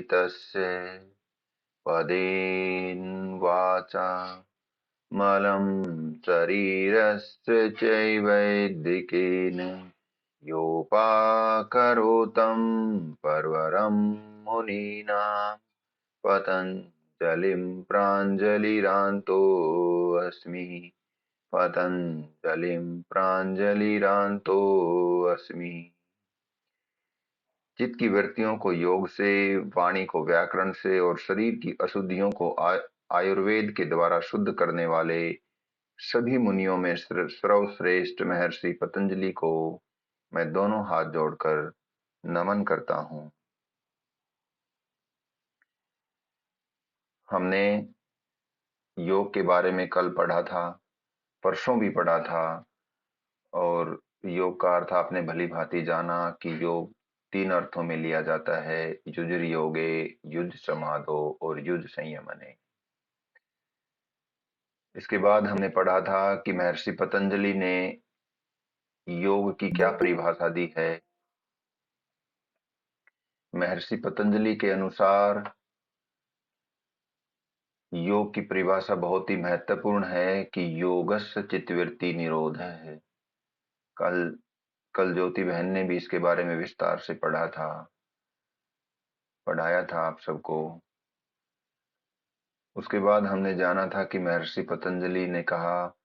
तस्य पदेन वाचा मलं शरीरस्य चैवैदिकेन योपाकरोतं परवरं मुनीनां पतञ्जलिं प्राञ्जलिरान्तोऽस्मि। पतञ्जलिं प्राञ्जलिरान्तोऽस्मि। चित्त की वृत्तियों को योग से, वाणी को व्याकरण से और शरीर की अशुद्धियों को आयुर्वेद के द्वारा शुद्ध करने वाले सभी मुनियों में सर्वश्रेष्ठ महर्षि पतंजलि को मैं दोनों हाथ जोड़कर नमन करता हूं। हमने योग के बारे में कल पढ़ा था, परसों भी पढ़ा था, और योग का अर्थ आपने भली भांति जाना कि योग तीन अर्थों में लिया जाता है, युज्र योगे, युज्र समाधो और युज्र संयमने। इसके बाद हमने पढ़ा था कि महर्षि पतंजलि ने योग की क्या परिभाषा दी है। महर्षि पतंजलि के अनुसार योग की परिभाषा बहुत ही महत्वपूर्ण है कि योगस्य चित्तवृत्ति निरोध है। कल ज्योति बहन ने भी इसके बारे में विस्तार से पढ़ाया था आप सबको। उसके बाद हमने जाना था कि महर्षि पतंजलि ने कहा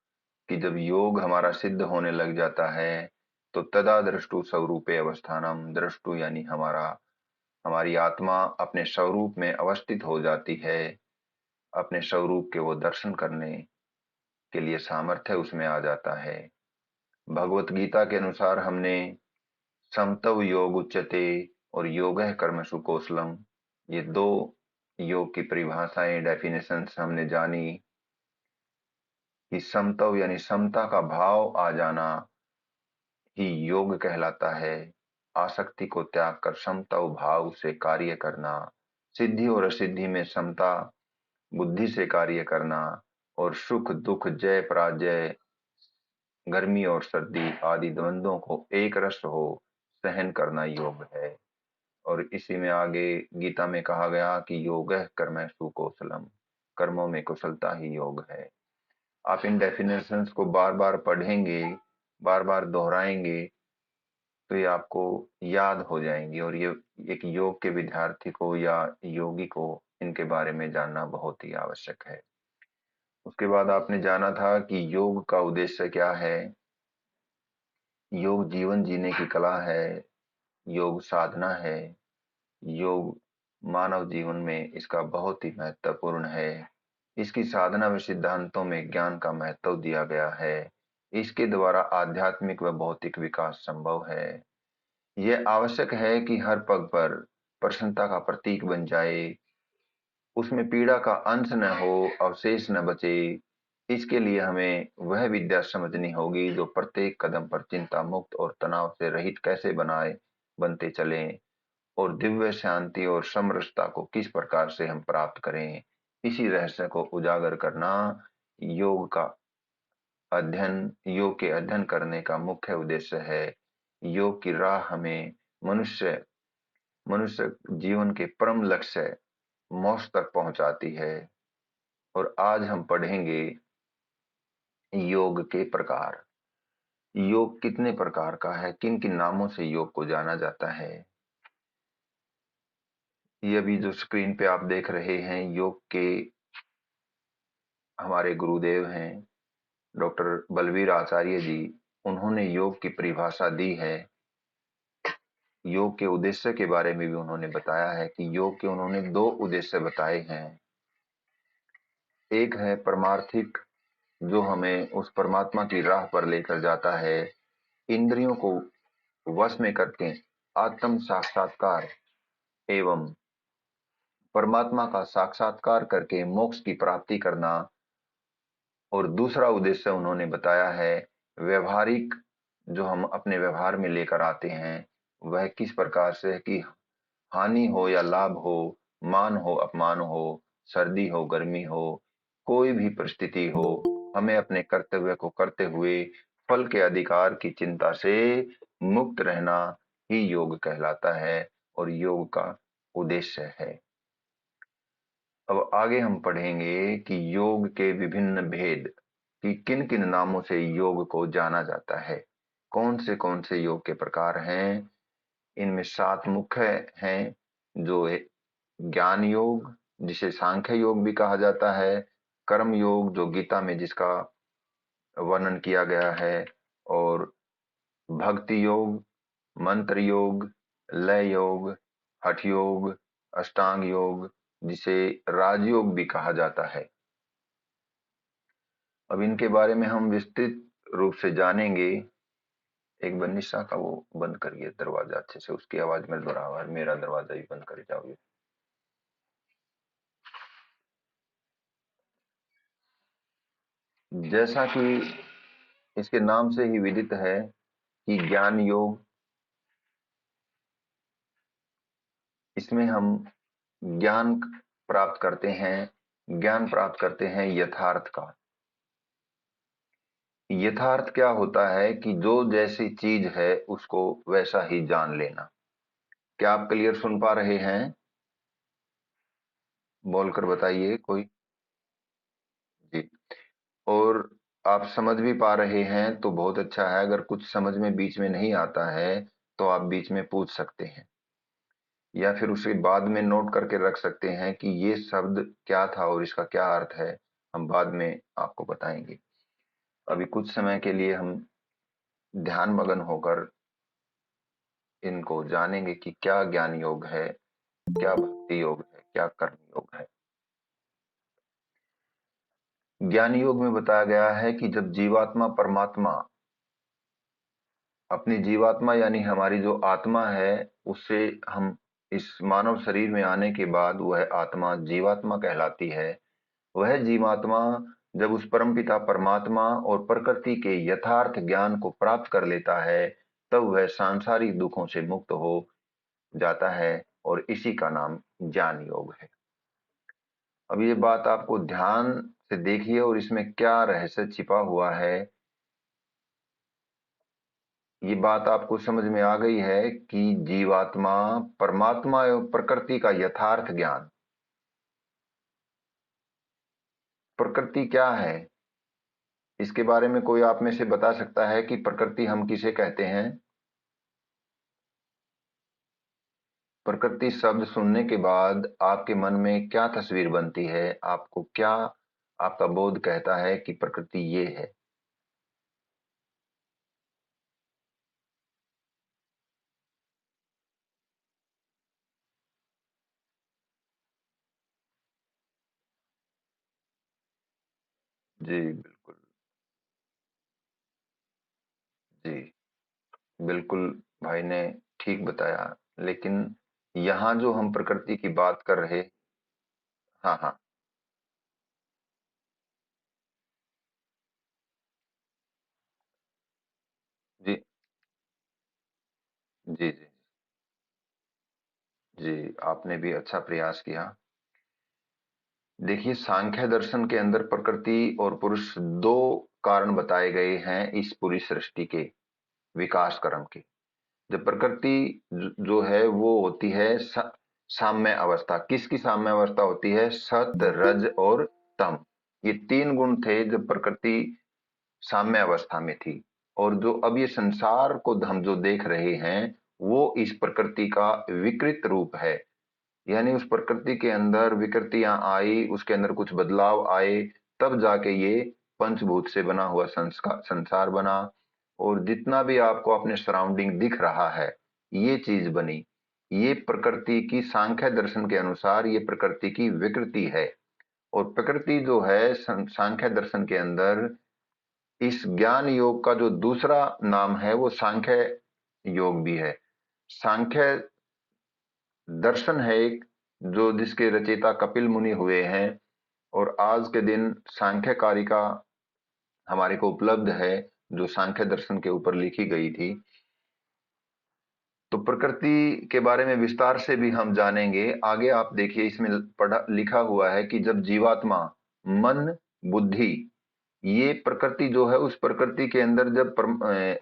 कि जब योग हमारा सिद्ध होने लग जाता है तो तदा दृष्टु स्वरूपे अवस्थानम, दृष्टु यानी हमारी आत्मा अपने स्वरूप में अवस्थित हो जाती है। अपने स्वरूप के वो दर्शन करने के लिए सामर्थ्य उसमें आ जाता है। भगवत गीता के अनुसार हमने समतव योग उच्यते और योगः कर्मसु कौशलम, ये दो योग की परिभाषाएं, डेफिनेशंस हमने जानी कि समतव यानी समता का भाव आ जाना ही योग कहलाता है। आसक्ति को त्याग कर समतव भाव से कार्य करना, सिद्धि और असिद्धि में समता बुद्धि से कार्य करना, और सुख दुख, जय पराजय, गर्मी और सर्दी आदि द्वंद्वों को एक रस हो सहन करना योग है। और इसी में आगे गीता में कहा गया कि योगः कर्मसु कौशलम, कर्मों में कुशलता ही योग है। आप इन डेफिनेशंस को बार बार पढ़ेंगे, बार बार दोहराएंगे तो ये आपको याद हो जाएंगी, और ये एक योग के विद्यार्थी को या योगी को इनके बारे में जानना बहुत ही आवश्यक है। उसके बाद आपने जाना था कि योग का उद्देश्य क्या है। योग जीवन जीने की कला है, योग साधना है, योग मानव जीवन में इसका बहुत ही महत्वपूर्ण है। इसकी साधना व सिद्धांतों में ज्ञान का महत्व दिया गया है। इसके द्वारा आध्यात्मिक व भौतिक विकास संभव है। यह आवश्यक है कि हर पग पर प्रसन्नता का प्रतीक बन जाए, उसमें पीड़ा का अंश न हो, अवशेष न बचे। इसके लिए हमें वह विद्या समझनी होगी जो प्रत्येक कदम पर चिंता मुक्त और तनाव से रहित कैसे बनते चलें, और दिव्य शांति और समरसता को किस प्रकार से हम प्राप्त करें। इसी रहस्य को उजागर करना योग का योग के अध्ययन करने का मुख्य उद्देश्य है। योग की राह हमें मनुष्य मनुष्य जीवन के परम लक्ष्य मोक्ष तक पहुंचाती है। और आज हम पढ़ेंगे योग के प्रकार। योग कितने प्रकार का है, किन किन नामों से योग को जाना जाता है। ये अभी जो स्क्रीन पे आप देख रहे हैं, योग के हमारे गुरुदेव हैं डॉक्टर बलवीर आचार्य जी। उन्होंने योग की परिभाषा दी है। योग के उद्देश्य के बारे में भी उन्होंने बताया है कि योग के उन्होंने दो उद्देश्य बताए हैं। एक है परमार्थिक, जो हमें उस परमात्मा की राह पर लेकर जाता है। इंद्रियों को वश में करके आत्म साक्षात्कार एवं परमात्मा का साक्षात्कार करके मोक्ष की प्राप्ति करना। और दूसरा उद्देश्य उन्होंने बताया है व्यवहारिक, जो हम अपने व्यवहार में लेकर आते हैं, वह किस प्रकार से है कि हानि हो या लाभ हो, मान हो अपमान हो, सर्दी हो गर्मी हो, कोई भी परिस्थिति हो, हमें अपने कर्तव्य को करते हुए फल के अधिकार की चिंता से मुक्त रहना ही योग कहलाता है और योग का उद्देश्य है। अब आगे हम पढ़ेंगे कि योग के विभिन्न भेद, कि किन किन नामों से योग को जाना जाता है, कौन से योग के प्रकार हैं। इनमें 7 मुख्य हैं, जो ज्ञान योग, जिसे सांख्य योग भी कहा जाता है, कर्म योग जो गीता में जिसका वर्णन किया गया है, और भक्ति योग, मंत्र योग, लय योग, हठ योग, अष्टांग योग, जिसे राजयोग भी कहा जाता है। अब इनके बारे में हम विस्तृत रूप से जानेंगे। एक बनिशा का वो बंद करिए दरवाजा अच्छे से, उसकी आवाज में दोहरा हुआ है, मेरा दरवाजा ही बंद कर जाओगे। जैसा कि इसके नाम से ही विदित है कि ज्ञान योग, इसमें हम ज्ञान प्राप्त करते हैं, ज्ञान प्राप्त करते हैं यथार्थ का। यथार्थ क्या होता है कि जो जैसी चीज है उसको वैसा ही जान लेना। क्या आप क्लियर सुन पा रहे हैं? बोलकर बताइए कोई। जी। और आप समझ भी पा रहे हैं तो बहुत अच्छा है। अगर कुछ समझ में बीच में नहीं आता है तो आप बीच में पूछ सकते हैं, या फिर उसे बाद में नोट करके रख सकते हैं कि ये शब्द क्या था और इसका क्या अर्थ है, हम बाद में आपको बताएंगे। अभी कुछ समय के लिए हम ध्यान मग्न होकर इनको जानेंगे कि क्या ज्ञान योग है, क्या भक्ति योग है, क्या कर्म योग है। ज्ञान योग में बताया गया है कि जब जीवात्मा परमात्मा, अपनी जीवात्मा यानी हमारी जो आत्मा है, उससे हम इस मानव शरीर में आने के बाद वह आत्मा जीवात्मा कहलाती है। वह जीवात्मा जब उस परमपिता परमात्मा और प्रकृति के यथार्थ ज्ञान को प्राप्त कर लेता है, तब वह सांसारिक दुखों से मुक्त हो जाता है, और इसी का नाम ज्ञान योग है। अब ये बात आपको ध्यान से देखिए और इसमें क्या रहस्य छिपा हुआ है। ये बात आपको समझ में आ गई है कि जीवात्मा, परमात्मा एवं प्रकृति का यथार्थ ज्ञान। प्रकृति क्या है, इसके बारे में कोई आप में से बता सकता है कि प्रकृति हम किसे कहते हैं? प्रकृति शब्द सुनने के बाद आपके मन में क्या तस्वीर बनती है? आपको क्या, आपका बोध कहता है कि प्रकृति ये है? जी बिल्कुल। जी बिल्कुल, भाई ने ठीक बताया। लेकिन यहाँ जो हम प्रकृति की बात कर रहे, हाँ हाँ, जी जी जी जी, आपने भी अच्छा प्रयास किया। देखिए, सांख्य दर्शन के अंदर प्रकृति और पुरुष दो कारण बताए गए हैं इस पूरी सृष्टि के विकास क्रम के। जब प्रकृति जो है वो होती है साम्य अवस्था। किसकी साम्य अवस्था होती है? सत, रज और तम। ये 3 गुण थे जब प्रकृति साम्य अवस्था में थी। और जो अब ये संसार को हम जो देख रहे हैं, वो इस प्रकृति का विकृत रूप है। यानी उस प्रकृति के अंदर विकृतियां आई, उसके अंदर कुछ बदलाव आए, तब जाके ये पंचभूत से बना हुआ संस्कार संसार बना। और जितना भी आपको अपने सराउंडिंग दिख रहा है, ये चीज बनी। ये प्रकृति की, सांख्य दर्शन के अनुसार ये प्रकृति की विकृति है। और प्रकृति जो है सांख्य दर्शन के अंदर, इस ज्ञान योग का जो दूसरा नाम है वो सांख्य योग भी है। सांख्य दर्शन है एक, जो जिसके रचयिता कपिल मुनि हुए हैं। और आज के दिन सांख्य कारिका हमारे को उपलब्ध है, जो सांख्य दर्शन के ऊपर लिखी गई थी। तो प्रकृति के बारे में विस्तार से भी हम जानेंगे आगे। आप देखिए, इसमें पढ़ा लिखा हुआ है कि जब जीवात्मा, मन, बुद्धि, ये प्रकृति जो है, उस प्रकृति के अंदर जब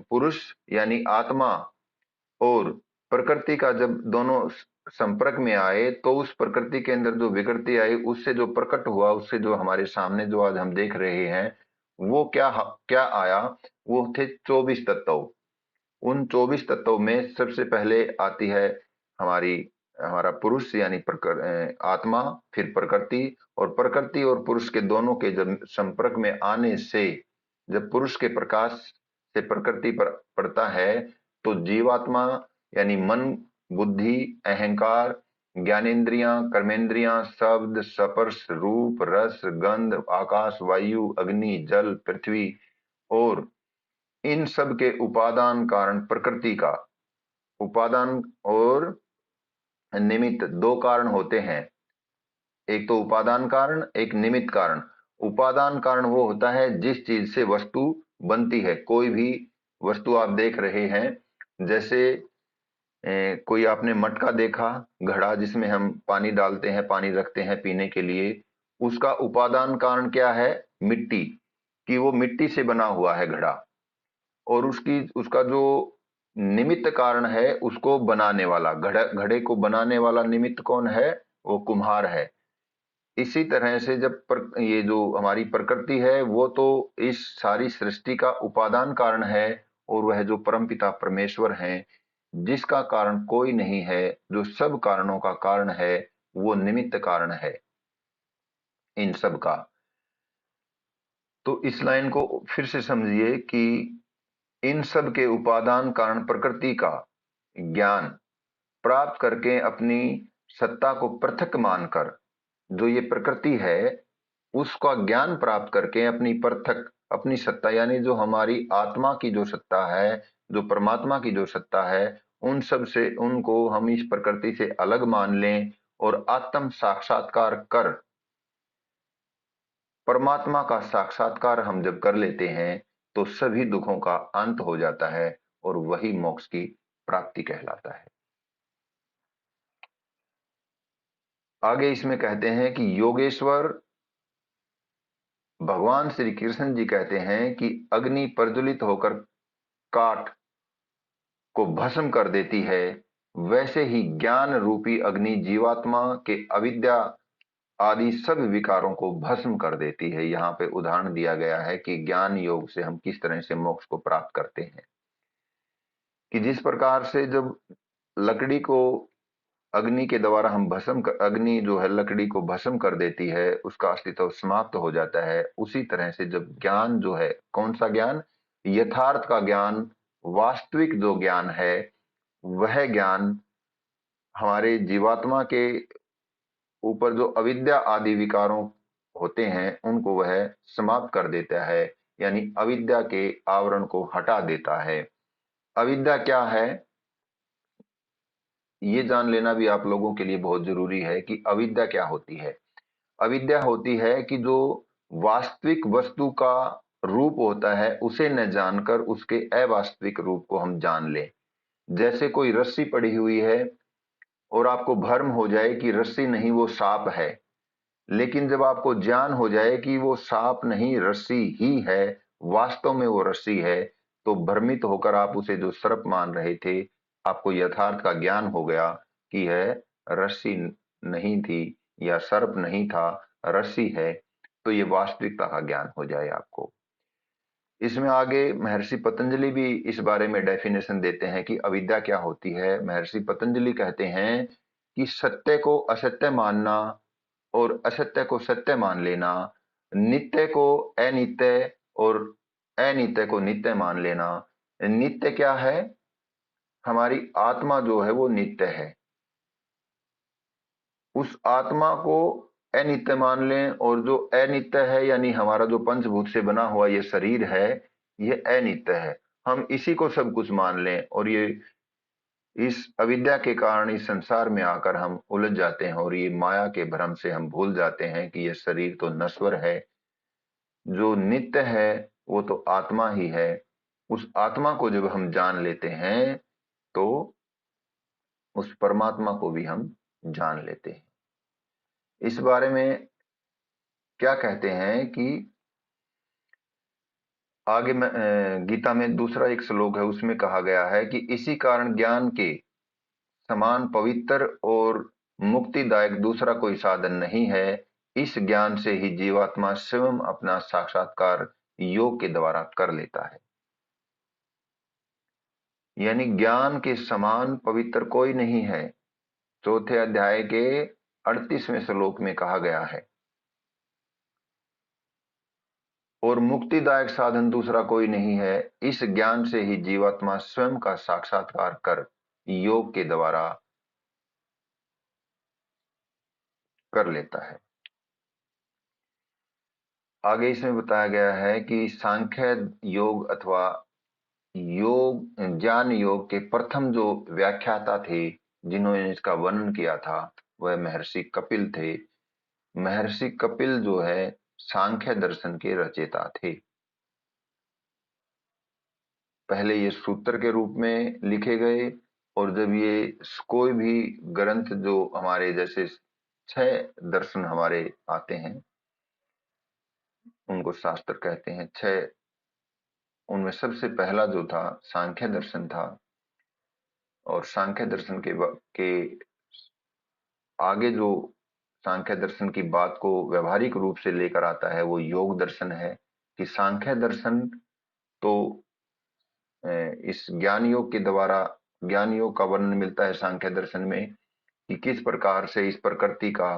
पुरुष यानी आत्मा और प्रकृति का जब दोनों संपर्क में आए तो उस प्रकृति के अंदर जो विकृति आई, उससे जो प्रकट हुआ, उससे जो हमारे सामने जो आज हम देख रहे हैं, वो क्या क्या आया? वो थे 24 तत्व। उन 24 तत्वों में सबसे पहले आती है हमारी हमारा पुरुष यानी आत्मा, फिर प्रकृति, और प्रकृति और पुरुष के दोनों के जब संपर्क में आने से, जब पुरुष के प्रकाश से प्रकृति पर पड़ता है, तो जीवात्मा यानी मन, बुद्धि, अहंकार, ज्ञानेन्द्रियां, कर्मेंद्रियां, शब्द, स्पर्श, रूप, रस, गंध, आकाश, वायु, अग्नि, जल, पृथ्वी और इन सब के उपादान कारण प्रकृति का, उपादान और निमित्त दो कारण होते हैं। एक तो उपादान कारण, एक निमित्त कारण। उपादान कारण वो होता है जिस चीज से वस्तु बनती है। कोई भी वस्तु आप देख रहे हैं, जैसे कोई आपने मटका देखा, घड़ा जिसमें हम पानी डालते हैं, पानी रखते हैं पीने के लिए, उसका उपादान कारण क्या है? मिट्टी, कि वो मिट्टी से बना हुआ है घड़ा। और उसका जो निमित्त कारण है, उसको बनाने वाला, घड़े को बनाने वाला निमित्त कौन है? वो कुम्हार है। इसी तरह से ये जो हमारी प्रकृति है, वो तो इस सारी सृष्टि का उपादान कारण है, और वह जो परमपिता परमेश्वर हैं, जिसका कारण कोई नहीं है, जो सब कारणों का कारण है, वो निमित्त कारण है इन सब का। तो इस लाइन को फिर से समझिए कि इन सब के उपादान कारण प्रकृति का ज्ञान प्राप्त करके अपनी सत्ता को पृथक मानकर, जो ये प्रकृति है उसका ज्ञान प्राप्त करके अपनी पृथक, अपनी सत्ता यानी जो हमारी आत्मा की जो सत्ता है, जो परमात्मा की जो सत्ता है, उन सब से उनको हम इस प्रकृति से अलग मान लें और आत्म साक्षात्कार कर, परमात्मा का साक्षात्कार हम जब कर लेते हैं, तो सभी दुखों का अंत हो जाता है और वही मोक्ष की प्राप्ति कहलाता है। आगे इसमें कहते हैं कि योगेश्वर भगवान श्री कृष्ण जी कहते हैं कि अग्नि प्रज्वलित होकर काठ को भस्म कर देती है, वैसे ही ज्ञान रूपी अग्नि जीवात्मा के अविद्या आदि सब विकारों को भस्म कर देती है। यहाँ पे उदाहरण दिया गया है कि ज्ञान योग से हम किस तरह से मोक्ष को प्राप्त करते हैं, कि जिस प्रकार से जब लकड़ी को अग्नि के द्वारा हम अग्नि जो है लकड़ी को भस्म कर देती है, उसका अस्तित्व समाप्त हो जाता है, उसी तरह से जब ज्ञान जो है, कौन सा ज्ञान? यथार्थ का ज्ञान, वास्तविक जो ज्ञान है, वह ज्ञान हमारे जीवात्मा के ऊपर जो अविद्या आदि विकारों होते हैं, उनको वह समाप्त कर देता है, यानी अविद्या के आवरण को हटा देता है। अविद्या क्या है, ये जान लेना भी आप लोगों के लिए बहुत जरूरी है कि अविद्या क्या होती है। अविद्या होती है कि जो वास्तविक वस्तु का रूप होता है, उसे न जानकर उसके अवास्तविक रूप को हम जान लें। जैसे कोई रस्सी पड़ी हुई है और आपको भ्रम हो जाए कि रस्सी नहीं, वो सांप है, लेकिन जब आपको ज्ञान हो जाए कि वो सांप नहीं, रस्सी ही है, वास्तव में वो रस्सी है, तो भ्रमित होकर आप उसे जो सर्प मान रहे थे, आपको यथार्थ का ज्ञान हो गया कि यह रस्सी नहीं थी या सर्प नहीं था, रस्सी है, तो ये वास्तविकता का ज्ञान हो जाए आपको। इसमें आगे महर्षि पतंजलि भी इस बारे में डेफिनेशन देते हैं कि अविद्या क्या होती है। महर्षि पतंजलि कहते हैं कि सत्य को असत्य मानना और असत्य को सत्य मान लेना, नित्य को अनित्य और अनित्य को नित्य मान लेना। नित्य क्या है? हमारी आत्मा जो है वो नित्य है, उस आत्मा को अनित्य मान लें, और जो अनित्य है यानी हमारा जो पंचभूत से बना हुआ ये शरीर है, ये अनित्य है, हम इसी को सब कुछ मान लें, और ये इस अविद्या के कारण इस संसार में आकर हम उलझ जाते हैं, और ये माया के भ्रम से हम भूल जाते हैं कि ये शरीर तो नश्वर है, जो नित्य है वो तो आत्मा ही है। उस आत्मा को जब हम जान लेते हैं, तो उस परमात्मा को भी हम जान लेते हैं। इस बारे में क्या कहते हैं कि आगे में गीता में दूसरा एक श्लोक है, उसमें कहा गया है कि इसी कारण ज्ञान के समान पवित्र और मुक्तिदायक दूसरा कोई साधन नहीं है। इस ज्ञान से ही जीवात्मा स्वयं अपना साक्षात्कार योग के द्वारा कर लेता है। यानी ज्ञान के समान पवित्र कोई नहीं है, चौथे अध्याय के 38वें श्लोक में कहा गया है। और मुक्तिदायक साधन दूसरा कोई नहीं है। इस ज्ञान से ही जीवात्मा स्वयं का साक्षात्कार कर योग के द्वारा कर लेता है। आगे इसमें बताया गया है कि सांख्य योग अथवा योग ज्ञान योग के प्रथम जो व्याख्याता थे, जिन्होंने इसका वर्णन किया था, वह महर्षि कपिल थे। महर्षि कपिल जो है सांख्य दर्शन के रचयिता थे। पहले ये सूत्र के रूप में लिखे गए, और जब ये कोई भी ग्रंथ जो हमारे जैसे 6 दर्शन हमारे आते हैं, उनको शास्त्र कहते हैं 6, उनमें सबसे पहला जो था सांख्य दर्शन था। और सांख्य दर्शन के आगे जो सांख्य दर्शन की बात को व्यवहारिक रूप से लेकर आता है वो योग दर्शन है। कि सांख्य दर्शन तो इस ज्ञान योग के द्वारा ज्ञान योग का वर्णन मिलता है सांख्य दर्शन में, कि किस प्रकार से इस प्रकृति का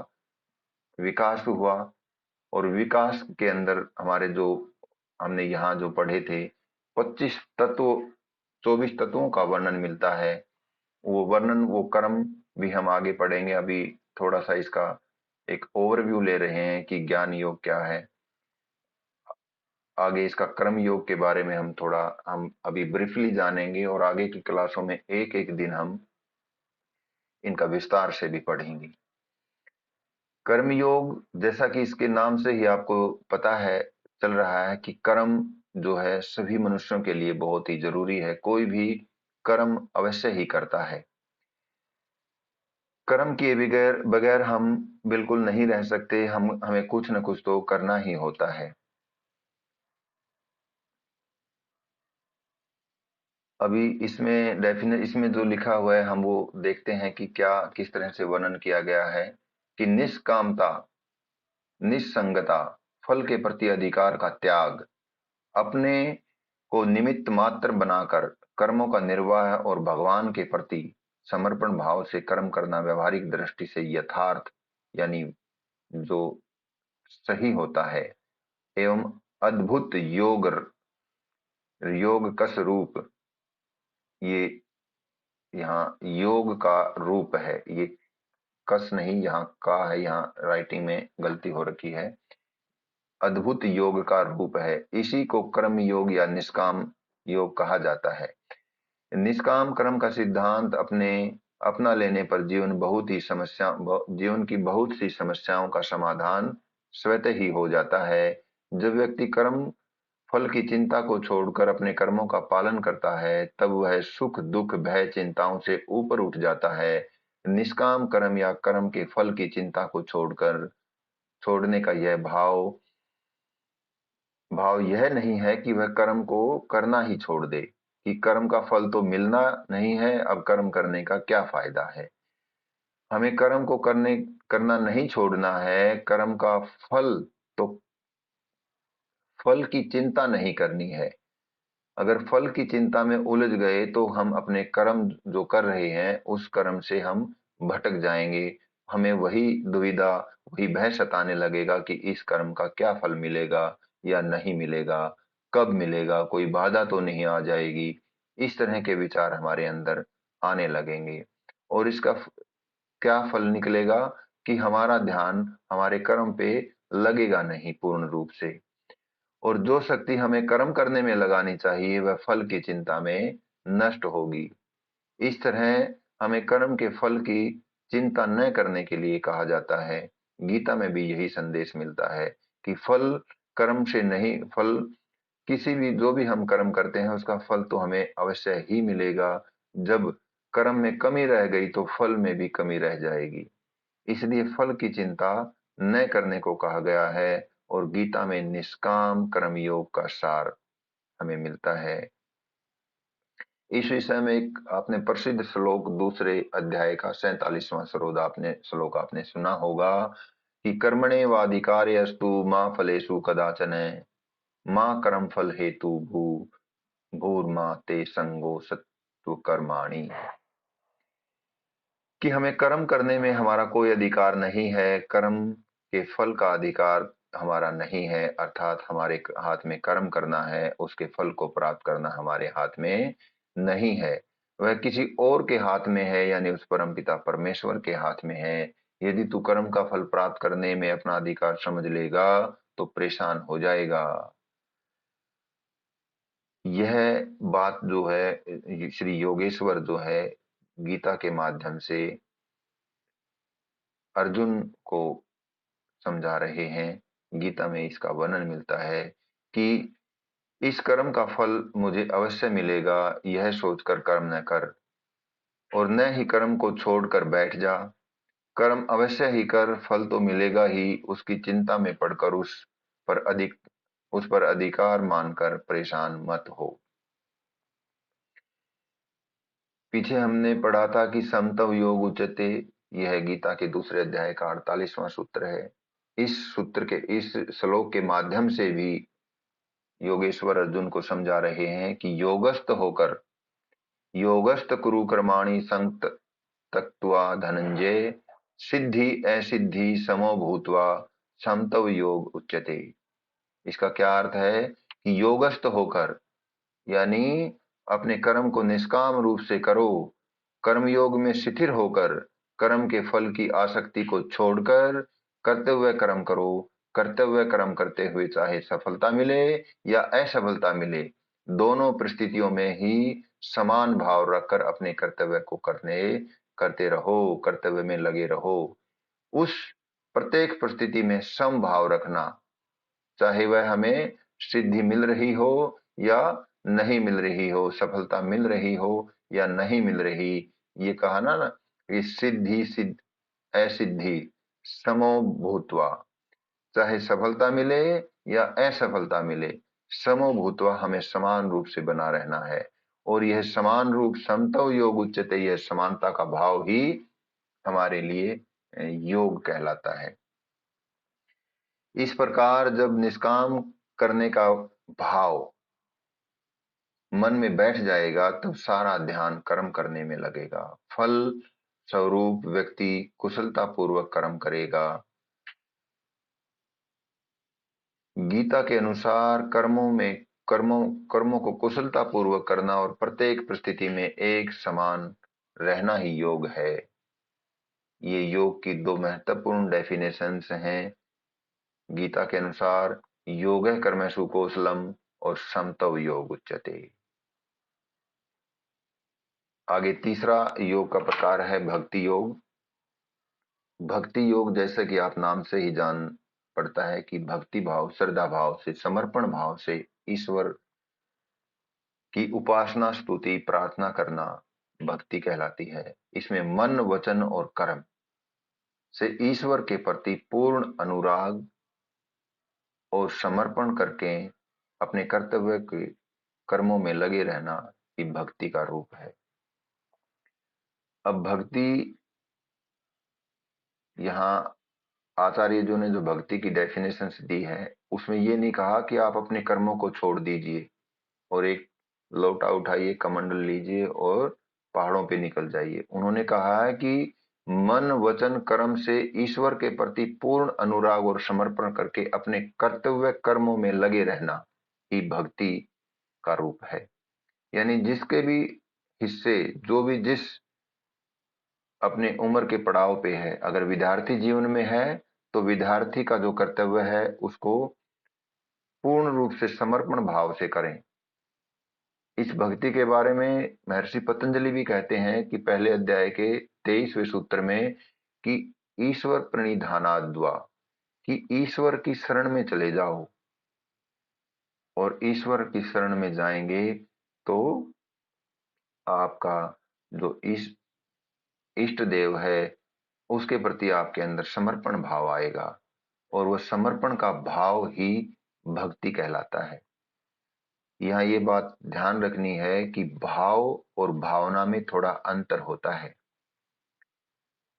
विकास हुआ। और विकास के अंदर हमारे जो हमने यहाँ जो पढ़े थे 25 तत्व 24 तत्वों का वर्णन मिलता है। वो वर्णन वो कर्म भी हम आगे पढ़ेंगे। अभी थोड़ा सा इसका एक ओवरव्यू ले रहे हैं कि ज्ञान योग क्या है। आगे इसका कर्म योग के बारे में हम अभी ब्रीफली जानेंगे, और आगे की क्लासों में एक एक दिन हम इनका विस्तार से भी पढ़ेंगे। कर्म योग, जैसा कि इसके नाम से ही आपको पता है चल रहा है कि कर्म जो है सभी मनुष्यों के लिए बहुत ही जरूरी है। कोई भी कर्म अवश्य ही करता है। कर्म किए बगैर बगैर हम बिल्कुल नहीं रह सकते। हमें कुछ न कुछ तो करना ही होता है। अभी इसमें जो लिखा हुआ है हम वो देखते हैं कि क्या किस तरह से वर्णन किया गया है। कि निष्कामता, निस्संगता, फल के प्रति अधिकार का त्याग, अपने को निमित्त मात्र बनाकर कर्मों का निर्वाह और भगवान के प्रति समर्पण भाव से कर्म करना व्यवहारिक दृष्टि से यथार्थ यानी जो सही होता है, एवं अद्भुत योग कस रूप, ये यहाँ योग का रूप है। ये कस नहीं, यहाँ का है, यहाँ राइटिंग में गलती हो रखी है। अद्भुत योग का रूप है। इसी को कर्म योग या निष्काम योग कहा जाता है। निष्काम कर्म का सिद्धांत अपना लेने पर जीवन की बहुत सी समस्याओं का समाधान स्वतः ही हो जाता है। जब व्यक्ति कर्म फल की चिंता को छोड़कर अपने कर्मों का पालन करता है, तब वह सुख दुख भय चिंताओं से ऊपर उठ जाता है। निष्काम कर्म या कर्म के फल की चिंता को छोड़ने का यह भाव यह नहीं है कि वह कर्म को करना ही छोड़ दे, कि कर्म का फल तो मिलना नहीं है, अब कर्म करने का क्या फायदा है। हमें कर्म को करना नहीं छोड़ना है, कर्म का फल तो फल की चिंता नहीं करनी है। अगर फल की चिंता में उलझ गए तो हम अपने कर्म जो कर रहे हैं उस कर्म से हम भटक जाएंगे। हमें वही दुविधा, वही भय सताने लगेगा कि इस कर्म का क्या फल मिलेगा या नहीं मिलेगा, कब मिलेगा, कोई बाधा तो नहीं आ जाएगी। इस तरह के विचार हमारे अंदर आने लगेंगे, और इसका क्या फल निकलेगा कि हमारा ध्यान हमारे कर्म पे लगेगा नहीं पूर्ण रूप से। और जो शक्ति हमें कर्म करने में लगानी चाहिए वह फल की चिंता में नष्ट होगी। इस तरह हमें कर्म के फल की चिंता न करने के लिए कहा जाता है। गीता में भी यही संदेश मिलता है कि कर्म से नहीं, फल किसी भी जो भी हम कर्म करते हैं उसका फल तो हमें अवश्य ही मिलेगा। जब कर्म में कमी रह गई तो फल में भी कमी रह जाएगी। इसलिए फल की चिंता न करने को कहा गया है, और गीता में निष्काम कर्म योग का सार हमें मिलता है। इस विषय में एक आपने प्रसिद्ध श्लोक दूसरे अध्याय का 47वां श्लोक आपने सुना होगा कि कर्मण्येवाधिकारस्तु मा फलेषु कदाचन मा कर्म फल हेतु भूर्मा ते संगो सत्व कर्माणि, कि हमें कर्म करने में हमारा कोई अधिकार नहीं है, कर्म के फल का अधिकार हमारा नहीं है, अर्थात हमारे हाथ में कर्म करना है, उसके फल को प्राप्त करना हमारे हाथ में नहीं है, वह किसी और के हाथ में है, यानी उस परमपिता परमेश्वर के हाथ में है। यदि तू कर्म का फल प्राप्त करने में अपना अधिकार समझ लेगा तो परेशान हो जाएगा। यह बात जो है श्री योगेश्वर जो है गीता के माध्यम से अर्जुन को समझा रहे हैं। गीता में इसका वर्णन मिलता है कि इस कर्म का फल मुझे अवश्य मिलेगा, यह सोचकर कर्म न कर, और न ही कर्म को छोड़कर बैठ जा। कर्म अवश्य ही कर, फल तो मिलेगा ही, उसकी चिंता में पड़कर उस पर अधिकार मानकर परेशान मत हो। पीछे हमने पढ़ा था कि समतव योग उच्यते, यह गीता के दूसरे अध्याय का 48वां सूत्र है। इस सूत्र के इस श्लोक के माध्यम से भी योगेश्वर अर्जुन को समझा रहे हैं कि योगस्थ कुरु कर्माणि संग त्यक्त्वा धनंजय सिद्धि असिद्धि समो भूत्वा समतव योग उच्यते। इसका क्या अर्थ है कि योगस्थ होकर, यानी अपने कर्म को निष्काम रूप से करो, कर्मयोग में शिथिर होकर, कर्म के फल की आसक्ति को छोड़कर कर्तव्य कर्म करो। कर्तव्य कर्म करते हुए चाहे सफलता मिले या असफलता मिले, दोनों परिस्थितियों में ही समान भाव रखकर अपने कर्तव्य को करते रहो, कर्तव्य में लगे रहो। उस प्रत्येक परिस्थिति में सम भाव रखना, चाहे वह हमें सिद्धि मिल रही हो या नहीं मिल रही हो, सफलता मिल रही हो या नहीं मिल रही। ये कहा ना कि असिद्धि समो भूत्वा, चाहे सफलता मिले या असफलता मिले, समो भूत्वा हमें समान रूप से बना रहना है। और यह समान रूप समतव योग उच्चते, यह समानता का भाव ही हमारे लिए योग कहलाता है। इस प्रकार जब निष्काम करने का भाव मन में बैठ जाएगा तब सारा ध्यान कर्म करने में लगेगा। फल स्वरूप व्यक्ति कुशलता पूर्वक कर्म करेगा। गीता के अनुसार कर्मों को कुशलता पूर्वक करना और प्रत्येक परिस्थिति में एक समान रहना ही योग है। ये योग की दो महत्वपूर्ण डेफिनेशंस हैं। गीता के अनुसार योगः कर्मसु कौशलम और समतव योग उच्यते। आगे तीसरा योग का प्रकार है भक्ति योग। भक्ति योग जैसे कि आप नाम से ही जान पड़ता है कि भक्ति भाव, श्रद्धा भाव से, समर्पण भाव से ईश्वर की उपासना, स्तुति, प्रार्थना करना भक्ति कहलाती है। इसमें मन, वचन और कर्म से ईश्वर के प्रति पूर्ण अनुराग और समर्पण करके अपने कर्तव्य के कर्मों में लगे रहना ही भक्ति का रूप है। अब भक्ति, यहाँ आचार्य जो ने जो भक्ति की डेफिनेशन दी है उसमें ये नहीं कहा कि आप अपने कर्मों को छोड़ दीजिए और एक लोटा उठाइए, कमंडल लीजिए और पहाड़ों पे निकल जाइए। उन्होंने कहा है कि मन, वचन, कर्म से ईश्वर के प्रति पूर्ण अनुराग और समर्पण करके अपने कर्तव्य कर्मों में लगे रहना ही भक्ति का रूप है। यानी जिसके भी हिस्से, जो भी जिस अपने उम्र के पड़ाव पे है, अगर विद्यार्थी जीवन में है तो विद्यार्थी का जो कर्तव्य है उसको पूर्ण रूप से समर्पण भाव से करें। इस भक्ति के बारे में महर्षि पतंजलि भी कहते हैं कि पहले अध्याय के 23वें सूत्र में कि ईश्वर प्रणिधानाद्वा, कि ईश्वर की शरण में चले जाओ, और ईश्वर की शरण में जाएंगे तो आपका जो इष्ट देव है उसके प्रति आपके अंदर समर्पण भाव आएगा, और वह समर्पण का भाव ही भक्ति कहलाता है। यहाँ ये बात ध्यान रखनी है कि भाव और भावना में थोड़ा अंतर होता है।